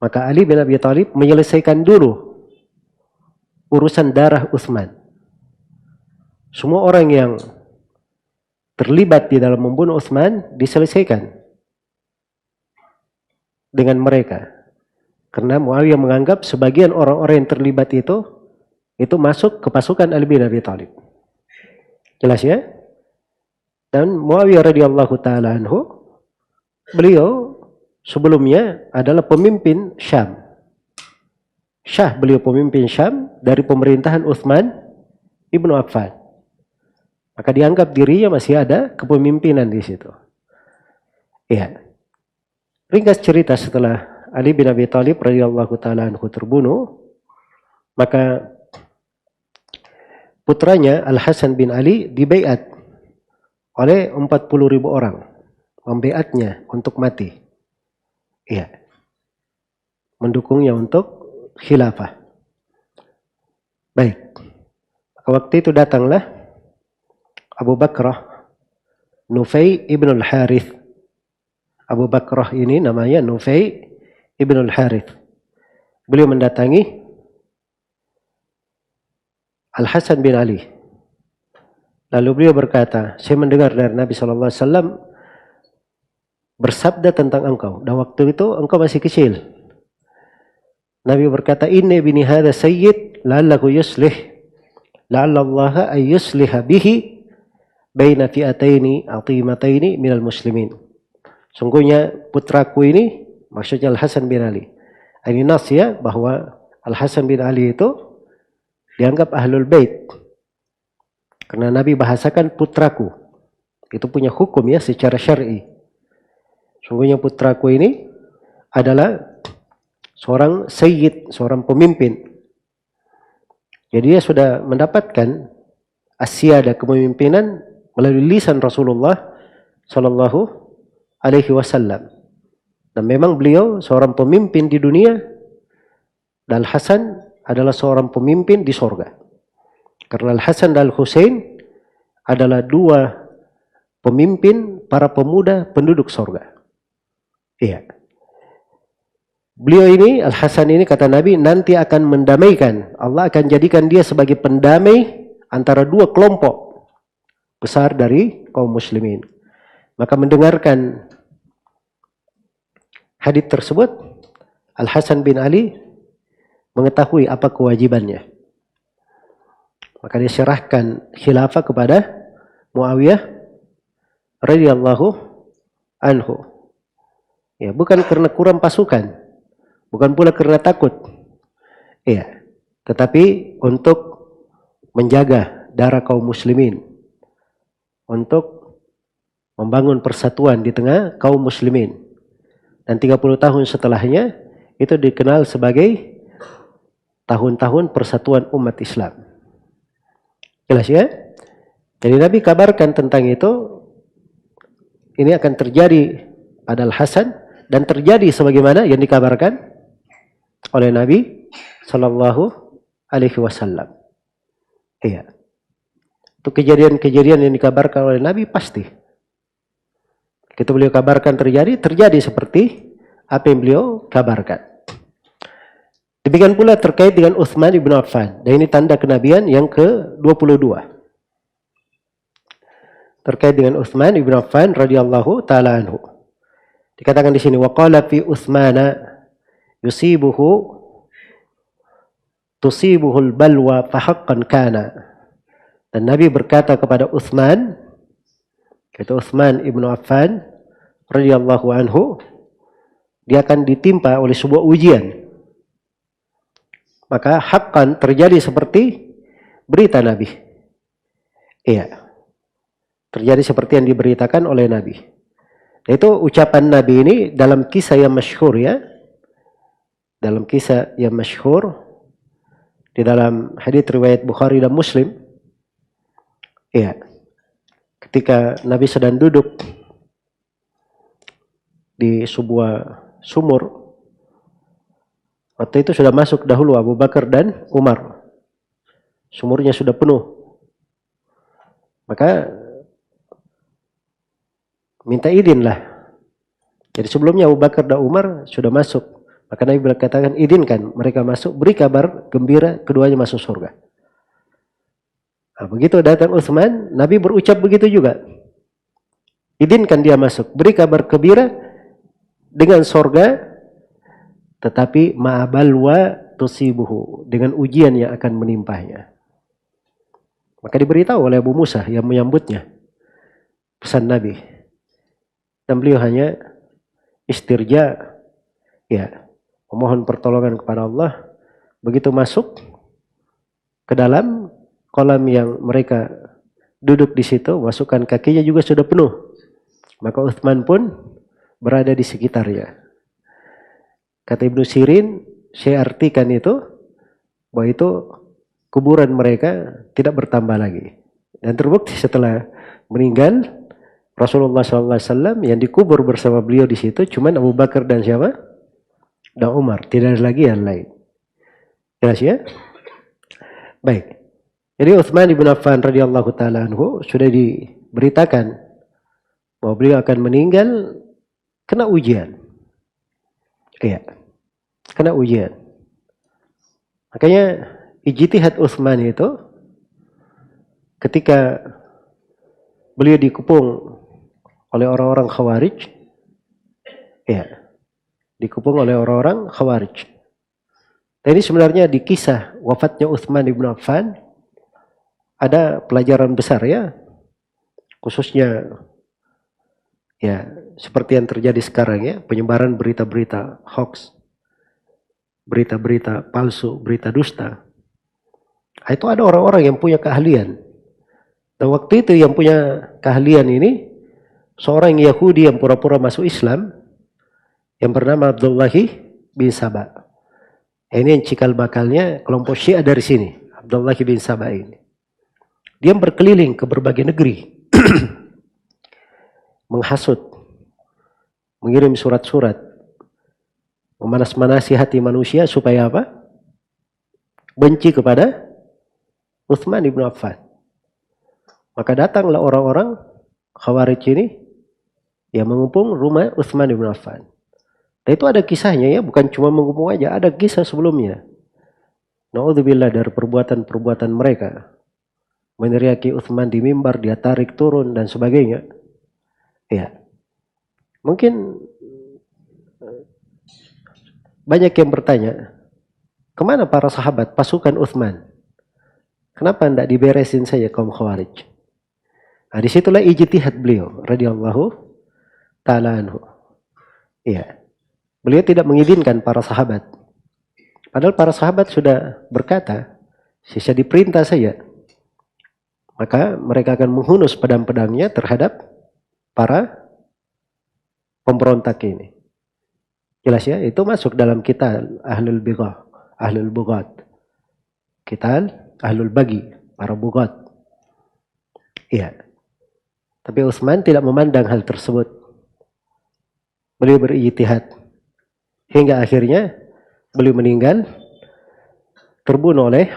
maka Ali bin Abi Thalib menyelesaikan dulu urusan darah Utsman. Semua orang yang terlibat di dalam membunuh Utsman diselesaikan dengan mereka. Karena Muawiyah menganggap sebagian orang-orang yang terlibat itu masuk ke pasukan Ali bin Abi Thalib. Jelas ya? Dan Muawiyah radhiyallahu taala anhu, beliau sebelumnya adalah pemimpin Syam. Beliau pemimpin Syam dari pemerintahan Utsman ibnu Affan. Maka dianggap dirinya masih ada kepemimpinan di situ. Iya. Ringkas cerita, setelah Ali bin Abi Thalib radhiyallahu taala anhu terbunuh, maka putranya Al-Hasan bin Ali dibaiat oleh 40.000 orang, membaiatnya untuk mati. Iya. Mendukungnya untuk khilafah. Baik. Waktu itu datanglah Abu Bakrah Nufai ibn al-Harith. Abu Bakrah ini namanya Nufai ibn al-Harith. Beliau mendatangi Al-Hasan bin Ali. Lalu beliau berkata, saya mendengar dari Nabi SAW bersabda tentang engkau. Dan waktu itu engkau masih kecil. Nabi berkata, inna ibni hadha sayyid la'allahu yuslih. La'allallaha ayyusliha bihi baina fi'ataini atimataini minal muslimin. Sungguhnya putraku ini, maksudnya Al-Hasan bin Ali. Ini nas ya, bahwa Al-Hasan bin Ali itu dianggap ahlul bait. Karena Nabi bahasakan putraku. Itu punya hukum ya secara syar'i. Sungguhnya putraku ini adalah seorang sayyid, seorang pemimpin. Jadi dia sudah mendapatkan asyada kepemimpinan melalui lisan Rasulullah Sallallahu Alaihi Wasallam. Dan memang beliau seorang pemimpin di dunia, dan Hasan adalah seorang pemimpin di sorga. Karena Al-Hasan dan Al-Husain adalah dua pemimpin para pemuda penduduk sorga. Iya. Beliau ini, Al-Hasan ini kata Nabi, nanti akan mendamaikan. Allah akan jadikan dia sebagai pendamai antara dua kelompok besar dari kaum muslimin. Maka mendengarkan hadits tersebut, Al-Hasan bin Ali mengetahui apa kewajibannya. Maka dia serahkan khilafah kepada Muawiyah radhiyallahu anhu. Ya, bukan karena kurang pasukan, bukan pula karena takut. Ya, tetapi untuk menjaga darah kaum muslimin, untuk membangun persatuan di tengah kaum muslimin. Dan 30 tahun setelahnya itu dikenal sebagai tahun-tahun persatuan umat Islam. Jelas ya? Jadi Nabi kabarkan tentang itu, ini akan terjadi pada Al-Hasan dan terjadi sebagaimana yang dikabarkan oleh Nabi Sallallahu Alaihi Wasallam. Iya. Itu kejadian-kejadian yang dikabarkan oleh Nabi pasti. Kita beliau kabarkan terjadi seperti apa yang beliau kabarkan. Demikian pula terkait dengan Utsman ibn Affan. Dan ini tanda kenabian yang ke-22. Terkait dengan Utsman ibn Affan radhiyallahu taala anhu. Dikatakan di sini waqala fi Utsmana tusibuhul balwa fahaqqan kana. Dan Nabi berkata kepada Utsman, kata Utsman ibn Affan radhiyallahu anhu, dia akan ditimpa oleh sebuah ujian. Maka haqqan terjadi seperti berita Nabi. Iya. Terjadi seperti yang diberitakan oleh Nabi. Itu ucapan Nabi ini dalam kisah yang masyhur ya. Dalam kisah yang masyhur di dalam hadits riwayat Bukhari dan Muslim. Iya. Ketika Nabi sedang duduk di sebuah sumur, waktu itu sudah masuk dahulu Abu Bakar dan Umar. Sumurnya sudah penuh. Maka minta izin lah. Jadi sebelumnya Abu Bakar dan Umar sudah masuk. Maka Nabi berkatakan, izinkan mereka masuk, beri kabar gembira keduanya masuk surga. Nah, begitu datang Utsman, Nabi berucap begitu juga. Izinkan dia masuk, beri kabar gembira dengan surga, tetapi ma'abalwa tusibuhu, dengan ujian yang akan menimpahnya. Maka diberitahu oleh Abu Musa yang menyambutnya pesan Nabi. Dan beliau hanya istirja, ya, memohon pertolongan kepada Allah. Begitu masuk ke dalam kolam yang mereka duduk di situ, masukkan kakinya juga sudah penuh. Maka Utsman pun berada di sekitarnya. Kata Ibnu Sirin, saya artikan itu, bahwa itu kuburan mereka tidak bertambah lagi. Dan terbukti setelah meninggal, Rasulullah SAW yang dikubur bersama beliau di situ, cuman Abu Bakar dan siapa? Dan Umar, tidak ada lagi yang lain. Jelas ya? Baik. Jadi Utsman bin Affan radhiyallahu taala anhu sudah diberitakan bahwa beliau akan meninggal kena ujian. Iya, kena ujian. Makanya ijtihad Utsman itu ketika beliau dikepung oleh orang-orang Khawarij, ya, dikepung oleh orang-orang Khawarij. Dan ini sebenarnya di kisah wafatnya Utsman bin Affan ada pelajaran besar ya khususnya ya seperti yang terjadi sekarang ya, penyebaran berita-berita hoax, berita-berita palsu, berita dusta. Itu ada orang-orang yang punya keahlian. Dan waktu itu yang punya keahlian ini seorang Yahudi yang pura-pura masuk Islam yang bernama Abdullah bin Saba. Ini yang cikal bakalnya kelompok Syiah dari sini, Abdullah bin Saba ini. Dia berkeliling ke berbagai negeri menghasut, mengirim surat-surat, memanas-manasi hati manusia supaya apa? Benci kepada Utsman ibn Affan. Maka datanglah orang-orang Khawarij ini yang mengepung rumah Utsman ibn Affan. Dan itu ada kisahnya ya, bukan cuma mengepung aja, ada kisah sebelumnya. Na'udzubillah dari perbuatan-perbuatan mereka. Meneriaki Utsman di mimbar, dia tarik turun dan sebagainya. Ya. Mungkin banyak yang bertanya, kemana para sahabat, pasukan Utsman? Kenapa tidak diberesin saja kaum Khawarij? Nah, disitulah ijtihad beliau, radhiyallahu ta'ala anhu. Iya. Beliau tidak mengizinkan para sahabat. Padahal para sahabat sudah berkata, sisa diperintah saja. Maka mereka akan menghunus pedang-pedangnya terhadap para pemberontak ini. Jelas ya, itu masuk dalam kitab Ahlul Bighah, Ahlul Bughat. Kitab Ahlul Bagi, para Bughat. Iya. Tapi Utsman tidak memandang hal tersebut. Beliau berijtihad. Hingga akhirnya beliau meninggal terbunuh oleh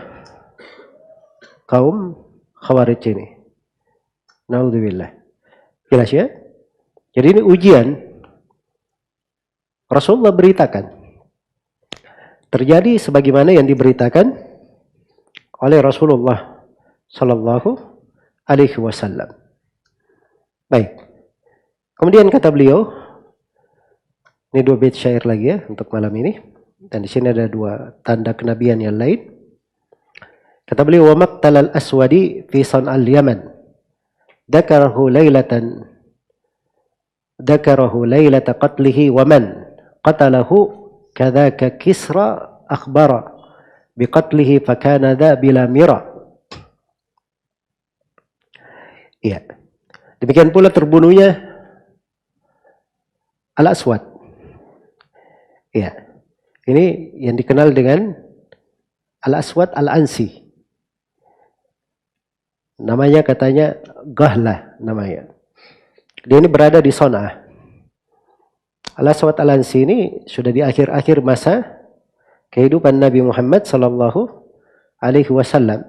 kaum Khawarij ini. Naudzubillah. Jelas ya? Jadi ini ujian. Rasulullah beritakan. Terjadi sebagaimana yang diberitakan oleh Rasulullah sallallahu alaihi wasallam. Baik. Kemudian kata beliau, ini 2 bait syair lagi ya untuk malam ini. Dan di sini ada 2 tanda kenabian yang lain. Kata beliau, wa maqtal al-aswadi fi san'al yaman. Dzakarahu lailata qatlihi wa man qatalahu kadzaka Kisra akhbara biqatlihi fakana dha bila mira. Iya. Demikian pula terbunuhnya Al-Aswad. Iya. Ini yang dikenal dengan Al-Aswad Al-Ansi. Namanya katanya Ghahlah namanya. Dia ini berada di Son'ah. Al-Aswad Al-Ansi ini sudah di akhir-akhir masa kehidupan Nabi Muhammad sallallahu alaihi wasallam.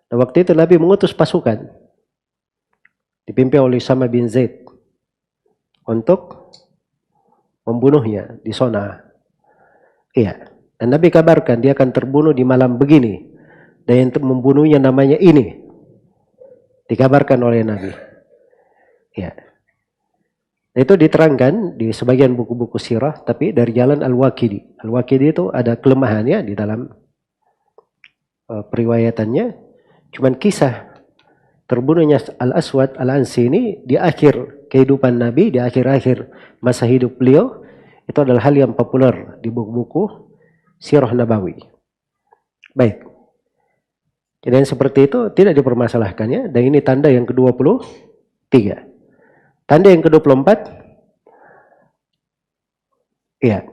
Dan waktu itu Nabi mengutus pasukan dipimpin oleh Usama bin Zaid untuk membunuhnya di Son'ah. Iya. Dan Nabi kabarkan dia akan terbunuh di malam begini. Dan yang membunuhnya namanya ini. Dikabarkan oleh Nabi. Iya. Itu diterangkan di sebagian buku-buku sirah, tapi dari jalan Al-Waqidi. Al-Waqidi itu ada kelemahannya di dalam periwayatannya. Cuman kisah terbunuhnya Al-Aswad Al-Ansi ini di akhir kehidupan Nabi, di akhir-akhir masa hidup beliau, itu adalah hal yang populer di buku-buku Sirah Nabawi. Baik. Jadi yang seperti itu tidak dipermasalahkannya, dan ini tanda yang ke-23. Tanda yang ke-24, ya.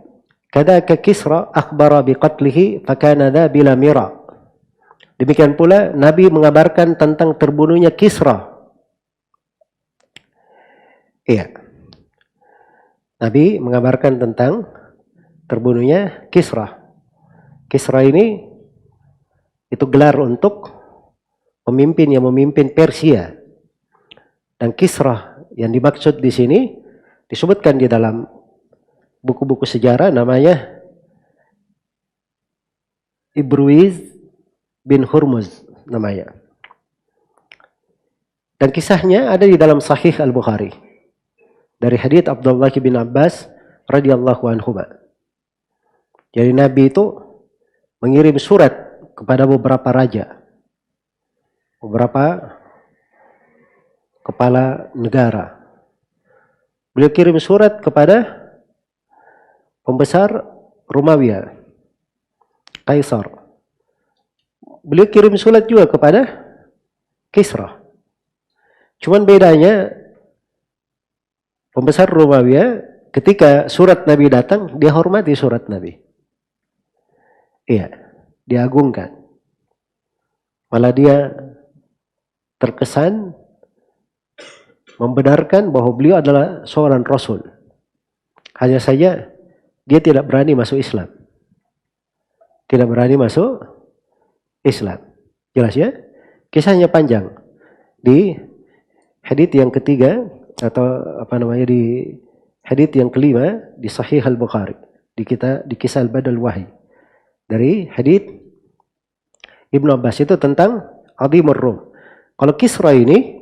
Kadzaka Kisra akhbara biqatlihi fakana dha bila mira. Demikian pula Nabi mengabarkan tentang terbunuhnya Kisra. Iya. Nabi mengabarkan tentang terbunuhnya Kisra. Kisra ini itu gelar untuk pemimpin yang memimpin Persia. Dan Kisra yang dimaksud di sini disebutkan di dalam buku-buku sejarah namanya Ibruiz bin Hurmuz namanya. Dan kisahnya ada di dalam Sahih Al-Bukhari. Dari hadits Abdullah bin Abbas radhiyallahu anhuma. Jadi Nabi itu mengirim surat kepada beberapa raja. Beberapa kepala negara. Beliau kirim surat kepada pembesar Romawi, Kaisar. Beliau kirim surat juga kepada Kisra. Cuman bedanya pembesar Romawi ketika surat Nabi datang, dia hormati surat Nabi. Iya, diagungkan. Malah dia terkesan membenarkan bahwa beliau adalah seorang Rasul. Hanya saja dia tidak berani masuk Islam. Tidak berani masuk Islam. Jelas ya? Kisahnya panjang. Di hadits yang ketiga atau di hadits yang kelima di Sahih Al-Bukhari, di kisah Al-Badal Wahyi. Dari hadits Ibnu Abbas itu tentang Adhimur Rum. Kalau Kisra ini,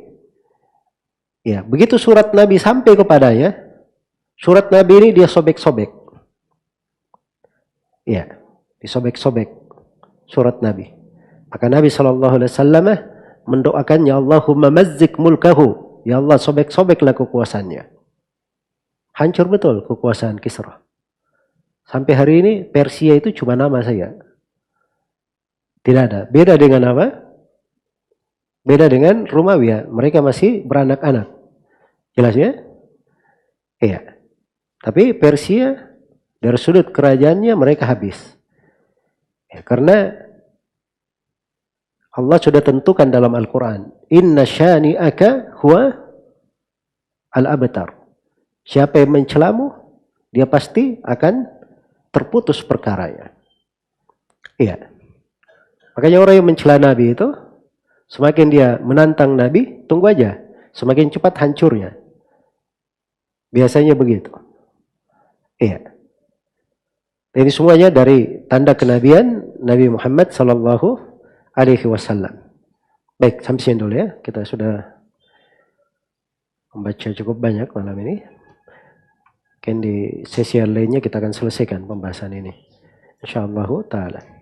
ya begitu surat Nabi sampai kepadanya, surat Nabi ini dia sobek-sobek. Ya, disobek-sobek surat Nabi. Maka Nabi SAW mendoakannya, Allahumma mazzik mulkahu. Ya Allah, sobek-sobeklah kekuasaannya. Hancur betul kekuasaan Kisra. Sampai hari ini Persia itu cuma nama saja. Tidak ada. Beda dengan apa? Beda dengan Romawi. Mereka masih beranak-anak. Jelas ya? Iya. Tapi Persia dari sudut kerajaannya mereka habis. Ya, karena Allah sudah tentukan dalam Al-Quran, Inna syani'aka huwa al-abtar. Siapa yang mencelamu, dia pasti akan terputus perkaranya. Iya. Makanya orang yang mencela Nabi itu, semakin dia menantang Nabi, tunggu aja. Semakin cepat hancurnya. Biasanya begitu. Iya. Ini semuanya dari tanda kenabian Nabi Muhammad Sallallahu Alaihi Wasallam. Baik, sampai sini dulu ya. Kita sudah membaca cukup banyak malam ini. Mungkin di sesi lainnya kita akan selesaikan pembahasan ini. InsyaAllah ta'ala.